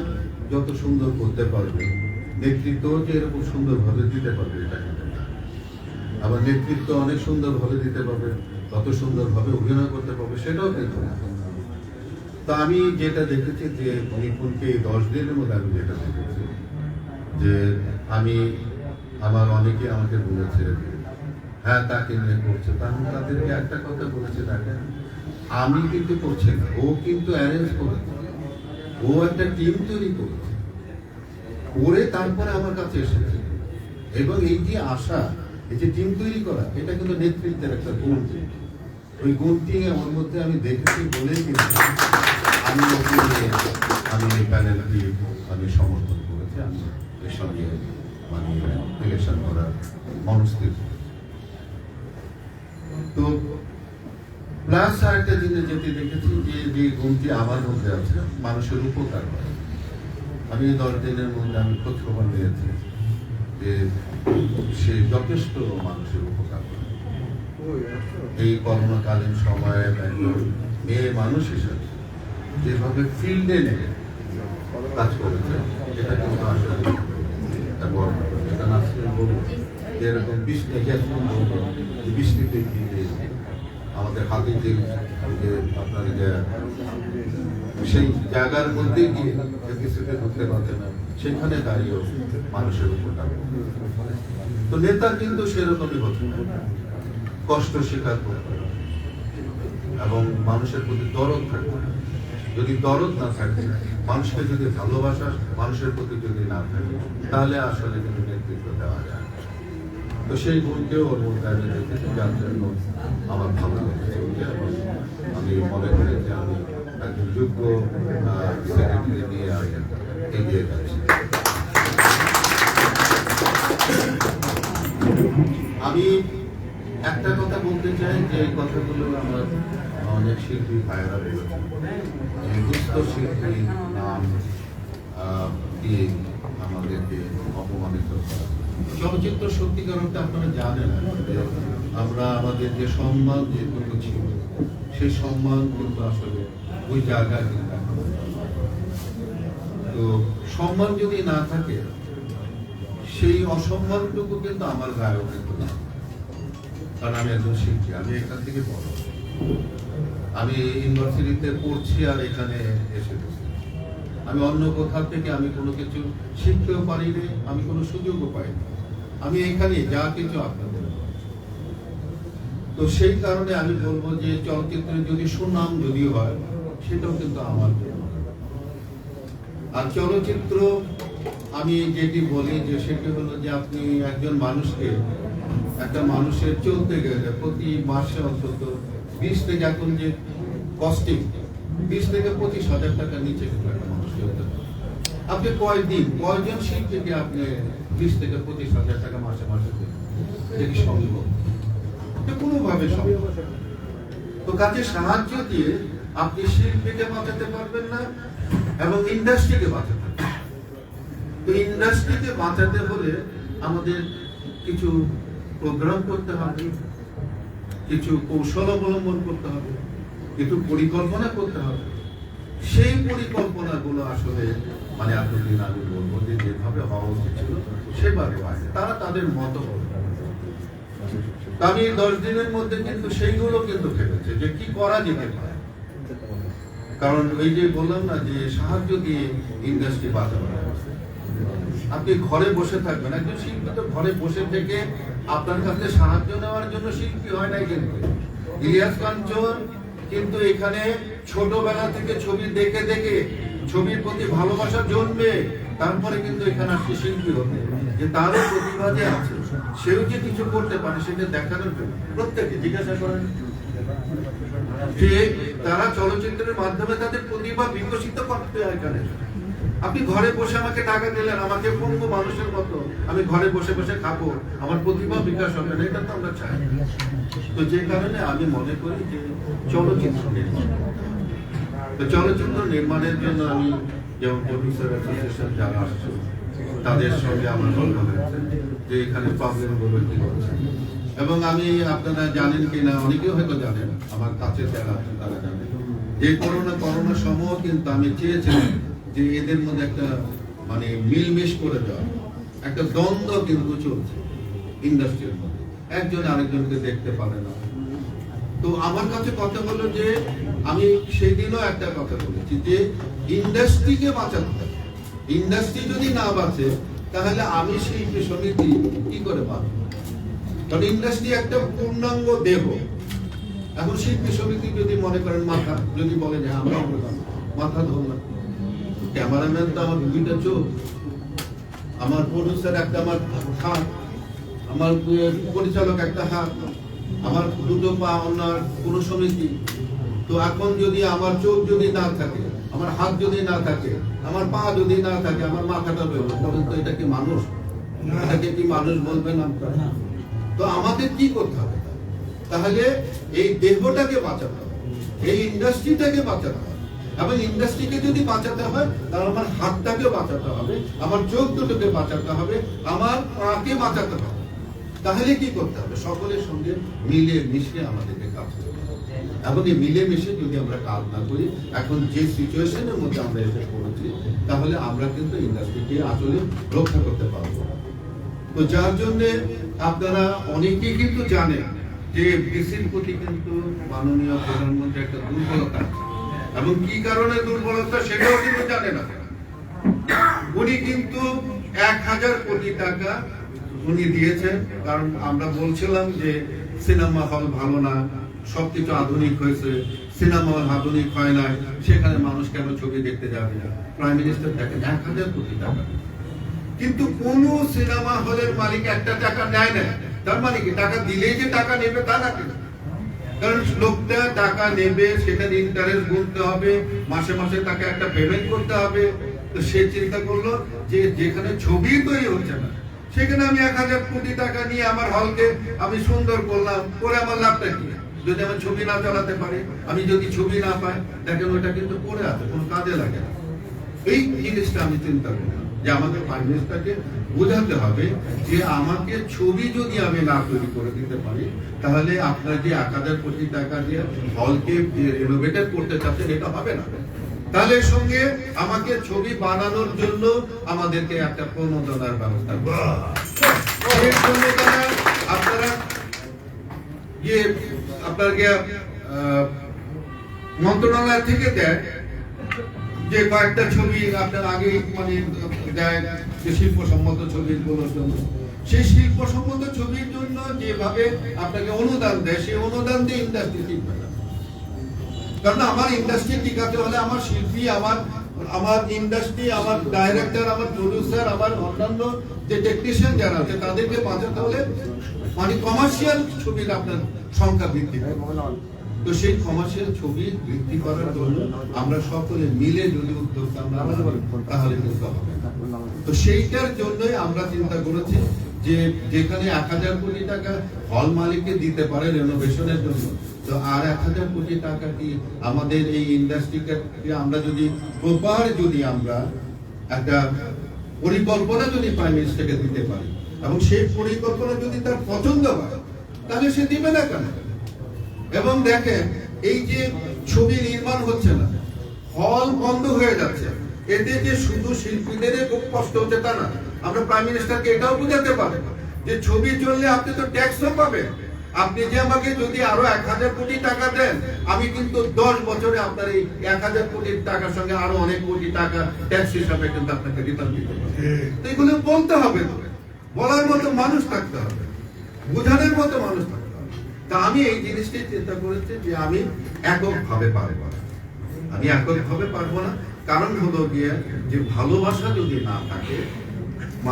Speaker 16: যত সুন্দর করতে পারবে, নেতৃত্ব যে এরকম সুন্দরভাবে দিতে পারবে এটা কিন্তু না। আবার নেতৃত্ব অনেক সুন্দরভাবে দিতে পারবে, তত সুন্দরভাবে অভিনয় করতে পারবে সেটাও কিন্তু না। তো আমি যেটা দেখেছি যে নিপুণকে 10 দিনের মধ্যে আমি যেটা দেখেছি যে আমার অনেকে আমাকে বলেছে হ্যাঁ তাকে নিয়ে করছে, আমি তাদেরকে একটা কথা বলেছি, দেখেন আমি কিন্তু করছি না, ও কিন্তু অ্যারেঞ্জ করেছে, ও একটা টিম তৈরি করেছে, করে তারপরে আমার কাছে এসেছে। এবং এই যে আশা, এই যে টিম তৈরি করা, এটা কিন্তু নেতৃত্বের একটা গুণ। ওই গুণটি আমার মধ্যে আমি দেখেছি বলেই কিন্তু আমি এই প্যানেলটি আমি সমর্থন করেছি, আমি এর সঙ্গে মানে ইলেকশন করার মনস্থিতি। তো প্লাস আরেকটা জিনিস যেটি দেখেছি যে গুণটি আমার মধ্যে আছে, মানুষের উপকার করে। আমি 10 দিনের মধ্যে আমি খোঁজ খবর নিয়েছি যে সে যথেষ্ট মানুষের উপকার করে। এই করোনাকালীন সময়ে একজন মেয়ে মানুষ হিসেবে যেভাবে ফিল্ডে নেমে কাজ করেছে, এটা কিন্তু আসলে এবং এটা নাসরিন বলবো যেরকম বৃষ্টিতে গিয়ে আমাদের হাতে যে আপনার সেই জায়গার মধ্যে গিয়ে কিছুতে ঢুকতে পারছে না, সেখানে দাঁড়িয়েও মানুষের উপকার। তো নেতা কিন্তু সেরকমই হতো না, কষ্ট স্বীকার করতে এবং মানুষের প্রতি দরদ থাকবে। যদি দরদ না থাকে, মানুষকে যদি ভালোবাসা মানুষের প্রতি যদি না থাকে, তাহলে আসলে কিন্তু নেতৃত্ব দেওয়া যায়। তো সেই গুণকেও ওর মধ্যে আমি দেখেছি, যার জন্য আমার ভালো লেগেছে এবং আমি মনে করি যে আমি একজন যোগ্য সেক্রেটারি নিয়ে এগিয়ে যাচ্ছি। আমি একটা কথা বলতে চাই যে এই কথাগুলো আমার অনেক শিল্পী ভাইয়েরা বলেছেন, দুস্থ শিল্পী নাম দিয়ে আমাদেরকে অপমানিত করা। চলচ্চিত্র সত্যিকার অর্থে আপনারা জানেন যে আমরা আমাদের যে সম্মান যেটুকু ছিল, সেই সম্মান কিন্তু আসলে ওই জায়গায় কিন্তু এখন। তো সম্মান যদি না থাকে, সেই অসম্মানটুকু কিন্তু আমার গায়েও কিন্তু না। কারণ আমি একজন শিল্পী, আমি এখান থেকে বড়, আমি ইউনিভার্সিটিতে পড়ছি আর এখানে এসে বসছি। আমি অন্য কোথাও থেকে আমি কোনো কিছু শিখতেও পারিনি, আমি কোনো সুযোগও পাইনি। আমি এখানে যা কিছু আপনাদের। তো সেই কারণে আমি বলবো যে চলচ্চিত্রের যদি সুনাম যদি হয়, সেটাও কিন্তু আমার জন্য। আর চলচ্চিত্র আমি যেটি বলি যে সেটি হলো যে আপনি একজন মানুষকে, একটা মানুষের চলতে গেলে প্রতি মাসে অন্তত 20 থেকে, এখন যে কস্টিং 20 থেকে 25,000 টাকা নিচে কিন্তু একটা মানুষ চলতে পারে। আপনি কয়জন শিল্পীকে আপনি 20 থেকে 25,000 টাকা মাসে মাসে দেবেন? এটি সম্ভব? কোনোভাবে সম্ভব। তো কাজে সাহায্য দিয়ে আপনি শিল্পীকে বাঁচাতে পারবেন না এবং ইন্ডাস্ট্রিকে বাঁচাতে পারবেন। তো ইন্ডাস্ট্রিকে বাঁচাতে হলে আমাদের কিছু প্রোগ্রাম করতে হবে, কিছু কৌশল অবলম্বন করতে হবে, কিছু পরিকল্পনা করতে হবে। সেই পরিকল্পনাগুলো আসলে মানে এতদিন আমি বলবো যে যেভাবে হওয়া উচিত ছিল সেভাবে হয়, তারা তাদের মতো হবে। আমি 10 দিনের মধ্যে কিন্তু সেইগুলো কিন্তু ভেবেছে যে কি করা যেতে পারে। কারণ ওই যে বললাম না যে সাহায্য দিয়ে ইন্ডাস্ট্রি বাঁচানো। আপনি ঘরে বসে থাকবেন, একজন শিল্পী তো ঘরে বসে থেকে আপনার কাছে সাহায্য নেওয়ার জন্য শিল্পী হয় নাই। কিন্তু ইলিয়াস কাঞ্চন কিন্তু এখানে ছোটবেলা থেকে ছবি দেখে দেখে ছবির প্রতি ভালোবাসা জন্মে তারপরে কিন্তু এখানে আসছে শিল্পী হতে, যে তারও প্রতিভা যে আছে, সেও যে কিছু করতে পারে সেটা দেখানোর জন্য প্রত্যেকে জিজ্ঞাসা করেন যে তারা চলচ্চিত্রের মাধ্যমে তাদের প্রতিভা বিকশিত করতে হয়। এখানে আপনি ঘরে বসে আমাকে টাকা দিলেন, আমাকে পঙ্গু মানুষের মতো আমি ঘরে বসে বসে খাবো, আমার প্রতিভা বিকাশ হবে না, এটা তো আমরা চাই। তো যে কারণে আমি মনে করি যে চলচ্চিত্র নির্মাণ, তো চলচ্চিত্র নির্মাণের জন্য আমি যেমন প্রডিউসার অ্যাসোসিয়েশন যারা আসছে তাদের সঙ্গে আমার কথা হয়েছে যে এখানে প্রবলেমগুলো কি হচ্ছে। এবং আমি, আপনারা জানেন কিনা, অনেকেও হয়তো জানেন, আমার কাছে যারা আছেন তারা জানেন যে করোনা সমূহ কিন্তু আমি চেয়েছিলাম যে এদের মধ্যে একটা মানে মিলমিশ করে দেওয়া, একটা দ্বন্দ্ব কিন্তু চলছে ইন্ডাস্ট্রির মধ্যে, একজন আরেকজনকে দেখতে পারে না। তো আমার কাছে কথা হলো যে আমি সেই দিনও একটা কথা বলেছি যে ইন্ডাস্ট্রিকে বাঁচাতে হবে। ইন্ডাস্ট্রি যদি না বাঁচে তাহলে আমি শিল্পী সমিতি কি করে বাঁচব? কারণ ইন্ডাস্ট্রি একটা পূর্ণাঙ্গ দেহ। এখন শিল্পী সমিতি যদি মনে করেন মাথা, যদি বলে যে আমরা মাথা ধরলাম, ক্যামেরাম্যান তো আমার 2টা চোখ, আমার প্রডিউসার একটা, আমার হাত, আমার পরিচালক একটা হাত, আমার 2টো পা, অন্য কোনো সমিতি। তো এখন যদি আমার চোখ যদি না থাকে, আমার হাত যদি না থাকে, আমার পা যদি না থাকে, আমার মাথাটা বেরোবে, বলেন তো এটা কি মানুষ? এটাকে কি মানুষ বলবেন আপনারা? তো আমাদের কি করতে হবে তাহলে? এই দেহটাকে বাঁচাতে হবে, এই ইন্ডাস্ট্রিটাকে বাঁচাতে হবে, এবং ইন্ডাস্ট্রিকে যদি বাঁচাতে হয় তাহলে আমার হাতটাকে বাঁচাতে হবে, আমার চোখ দুটোকে বাঁচাতে হবে, আমার পাকে বাঁচাতে হবে। তাহলে কি করতে হবে? সকলের সঙ্গে মিলে মিশে আমাদেরকে কাজ করতে হবে। এবং এই মিলে মিশে যদি আমরা কাজ না করি, এখন যে সিচুয়েশনের মধ্যে আমরা এসে পড়েছি, তাহলে আমরা কিন্তু ইন্ডাস্ট্রিকে আসলে রক্ষা করতে পারবো না। তো যার জন্য আপনারা অনেকেই কিন্তু জানেন যে কৃষির প্রতি কিন্তু মাননীয় প্রধানমন্ত্রী একটা দুর্বলতা আছে, এবং কি কারণে দুর্বলতা সেটাও কিন্তু জানে না। উনি কিন্তু 1000 কোটি টাকা উনি দিয়েছেন, কারণ আমরা বলছিলাম যে সিনেমা হল ভালো না, সবকিছু আধুনিক হয়েছে, সিনেমা হল আধুনিক হয় না, সেখানে মানুষ কেন ছবি দেখতে যাবে না। প্রাইম মিনিস্টার দেখেন 1000 কোটি টাকা, কিন্তু কোন সিনেমা হলের মালিক একটা টাকা নেয় না। তার মানে কি টাকা দিলেই যে টাকা নেবে তা না, কারণ লোকটা টাকা নেবে, সেটার ইন্টারেস্ট গুনতে হবে, মাসে মাসে তাকে একটা পেমেন্ট করতে হবে। তো সে চিন্তা করলো যে যেখানে ছবি তৈরি হচ্ছে না, সেখানে আমি 1000 কোটি টাকা নিয়ে আমার হলকে আমি সুন্দর করলাম, করে আমার লাভটা কি? যদি আমার ছবি না চালাতে পারি, আমি যদি ছবি না পাই, দেখেন ওইটা কিন্তু পড়ে আছে, কোনো কাজে লাগে না। এই জিনিসটা আমি চিন্তা করলাম যে আমাদের প্রাইম মিনিস্টারকে বোঝাতে হবে যে আমাকে ছবি যদি আমি না তৈরি করে দিতে পারি, তাহলে আপনার যে 1000 কোটি টাকা দিয়ে হলকে রিনোভেটেড করতে চাচ্ছেন, এটা হবে না। তাহলে সঙ্গে আমাকে ছবি বানানোর জন্য আমাদেরকে একটা প্রণোদনার ব্যবস্থা আপনারা আপনাকে মন্ত্রণালয় থেকে দেয় যে কয়েকটা ছবি আপনার আগে মানে দেয় যে শিল্পসম্মত ছবিগুলোর জন্য, সেই শিল্পসম্মত ছবির জন্য যেভাবে আপনাকে অনুদান দেয়, সেই অনুদান দিয়ে ইন্ডাস্ট্রি টিকবে না। কারণ আমার ইন্ডাস্ট্রি টিকাতে হলে আমার শিল্পী, আমার ইন্ডাস্ট্রি, আমার ডাইরেক্টর, আমার প্রডিউসার, আমার অন্যান্য যে টেকনিশিয়ান যারা আছে তাদেরকে বাঁচাতে হলে মানে কমার্শিয়াল ছবির আপনার সংখ্যা বৃদ্ধি পায়। তো সেই কমার্শিয়াল ছবি বৃদ্ধি করার জন্য আমরা সকলে মিলে যদি উদ্যোগ আমরা তাহলে কিন্তু হবে। তো সেইটার জন্যই আমরা চিন্তা করেছি যে যেখানে 1000 কোটি টাকা হল মালিককে দিতে পারে রেনোভেশনের জন্য, তো আর 1000 কোটি টাকা কি আমাদের এই ইন্ডাস্ট্রিকে আমরা যদি প্রপার যদি আমরা একটা পরিকল্পনা যদি প্রাইম মিনিস্টারকে দিতে পারি, এবং সেই পরিকল্পনা যদি তার পছন্দ হয়, তাহলে সে দিবে না কেন? এবং দেখেন এই যে ছবি নির্মাণ হচ্ছে না, হল বন্ধ হয়ে যাচ্ছে, এতে যে শুধু শিল্পীদের খুব কষ্ট হচ্ছে তা না, আমরা প্রাইম মিনিস্টারকে এটাও বোঝাতে পারি যে ছবি চললে আপনি তো ট্যাক্সও পাবেন। আপনি যে আমাকে যদি আরো 1000 কোটি টাকা দেন, আমি কিন্তু 10 বছরে আপনার এই 1000 কোটি টাকার সঙ্গে আরো অনেক কোটি টাকা ট্যাক্স হিসাবে কিন্তু আপনাকে রিটার্ন দিতে পারবো। তো এগুলো বলতে হবে, বলার মতো মানুষ থাকতে হবে, বোঝানোর মতো মানুষ থাকতে হবে। তা আমি এই জিনিসটি চিন্তা করেছি যে আমি এককভাবে পারবো না, আমি এককভাবে পারবো না। কারণ হলো গিয়ে যে ভালোবাসা যদি না থাকে,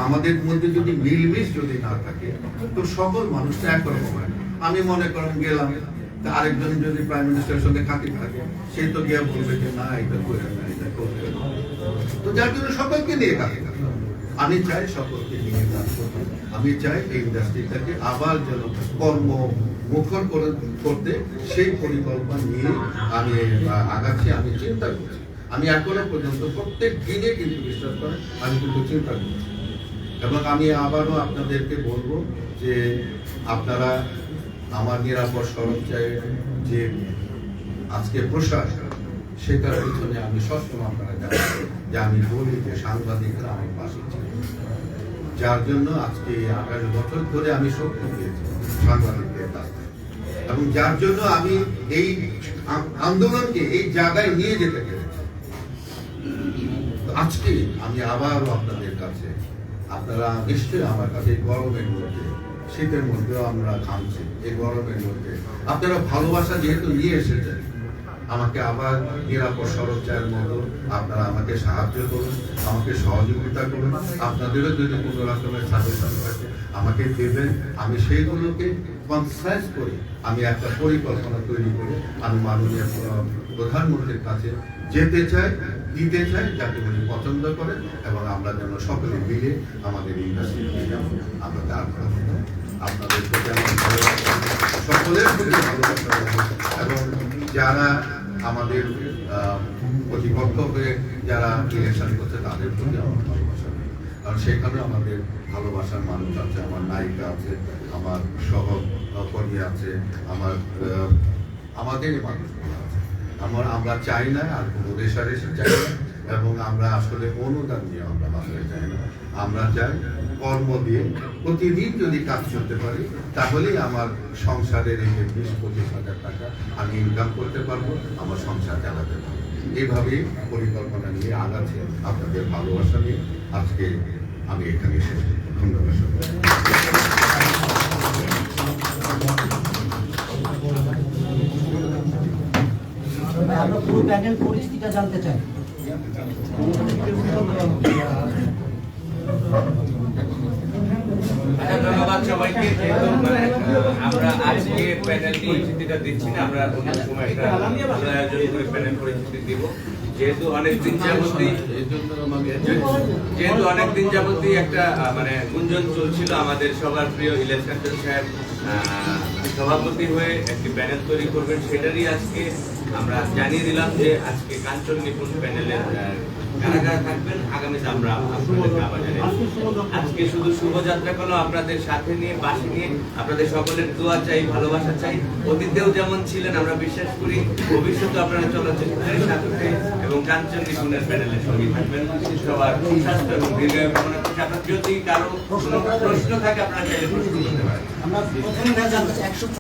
Speaker 16: আমাদের মধ্যে যদি মিলমিশ যদি না থাকে, তো সকল মানুষটা একরকম হয়। আমি মনে করেন গেলাম, আরেকজন যদি প্রাইম মিনিস্টারের সঙ্গে খাতির থাকে, সে তো গিয়ে বলবে যে না এটা করে না, এটা করবে না। তো যার জন্য সকলকে নিয়ে কাজ করতে হবে। আমি চাই সকলকে নিয়ে কাজ করতে, আমি চাই এই ইন্ডাস্ট্রিটাকে আবার যেন কর্ম মুখর করতে সেই পরিকল্পনা নিয়ে আমি আগাচ্ছি, আমি চিন্তা করছি। আমি এখনো পর্যন্ত প্রত্যেক দিনে কিন্তু বিশ্বাস করেন আমি কিন্তু চিন্তা করছি, এবং আমি আবারও আপনাদেরকে বলবো যে আপনারা আমার নিরাপদ সড়ক চাই যে আজকে প্রশাসন, সেটার পিছনে আমি সবসময় আপনারা জানেন যে আমি বলি যে সাংবাদিকরা আমার পাশে ছিল, যার জন্য আজকে 28 বছর ধরে আমি শক্তি পেয়েছি সাংবাদিকদের কাছ থেকে, এবং যার জন্য আমি এই আন্দোলনকে এই জায়গায় নিয়ে যেতে পেরেছি। আজকে আমি আবারও আপনাদের কাছে, আপনারা নিশ্চয়ই আমার কাছে এই গরমের মধ্যে, শীতের মধ্যেও আমরা ঘামছি, এই গরমের মধ্যে আপনারা ভালোবাসা যেহেতু নিয়ে এসেছেন, আমাকে আবার নিরাপদ সড়ক চায়ের মতো আপনারা আমাকে সাহায্য করুন, আমাকে সহযোগিতা করুন। আপনাদেরও যদি কোনো রকমের সাজেশন থাকে আমাকে দেবেন, আমি সেইগুলোকে কনসাইজ করে আমি একটা পরিকল্পনা তৈরি করে আমি মাননীয় প্রধানমন্ত্রীর কাছে যেতে চাই, দিতে চাই যাতে উনি পছন্দ করেন এবং আমরা যেন সকলে মিলে আমাদের ইন্ডাস্ট্রিকে যেন আমরা দাঁড় করাতে পারি। আপনাদের প্রতি আমার ভালোবাসা, সকলের প্রতি ভালোবাসা এবং যারা আমাদের প্রতিপক্ষ হয়ে যারা ইলেকশন করছে তাদের প্রতি আমার ভালোবাসা, কারণ সেখানে আমাদের ভালোবাসার মানুষ আছে, আমার নায়িকা আছে, আমার সহকর্মী আছে, আমাদেরই মানুষগুলো আছে। আমরা চাই না আর কোনো রেশারেশি চাই না এবং আমরা আসলে অনুদান নিয়ে আমরা বাসায় চাই না। আমরা চাই কর্ম দিয়ে প্রতিদিন যদি কাজ করতে পারি তাহলেই আমার সংসারের এই 20-25 হাজার টাকা আমি ইনকাম করতে পারবো, আমার সংসার চালাতে পারবো। এইভাবেই পরিকল্পনা নিয়ে আগাচ্ছে আপনাদের ভালোবাসা নিয়ে আজকে আমি এখানে শেষ করব। ধন্যবাদ।
Speaker 8: আমরা পুরো প্যানেল পরিস্থিতিটা জানতে চাই।
Speaker 3: ধন্যবাদ সবাইকে। যেহেতু আমরা আজকে প্যানেল পরিচিতিটা দিচ্ছি না, আমরা অন্য সময় একটা ভালো আয়োজন করে প্যানেল পরিচিতি দিব। যেহেতু অনেকদিন যাবতীয় একটা গুঞ্জন চলছিল আমাদের সবার প্রিয় ইলিয়াস কাঞ্চন সাহেব সভাপতি হয়ে একটি প্যানেল তৈরি করবেন, সেটারই আজকে আমরা জানিয়ে দিলাম যে আজকে কাঞ্চন নিপুণ প্যানেলের কারা কারা থাকবেন আগামীতে আমরা আপনাদেরকে আবার জানিয়ে আজকে শুধু শুভযাত্রা কোনো আপনাদের সাথে নিয়ে পাশে নিয়ে আপনাদের সকলের দোয়া চাই, ভালোবাসা চাই। অতীতেও যেমন ছিলেন আমরা বিশ্বাস করি ভবিষ্যতে আপনারা চলচ্চিত্রের সাথে এবং কাঞ্চন নিপুণের প্যানেলের সঙ্গে থাকবেন। সবার সুস্বাস্থ্য এবং দীর্ঘায়ু কামনা করছি। আপনার যদি কারো প্রশ্ন থাকে আপনারা চাইলে প্রশ্ন করতে পারেন।
Speaker 8: আমরা প্রথমে জানতে চাই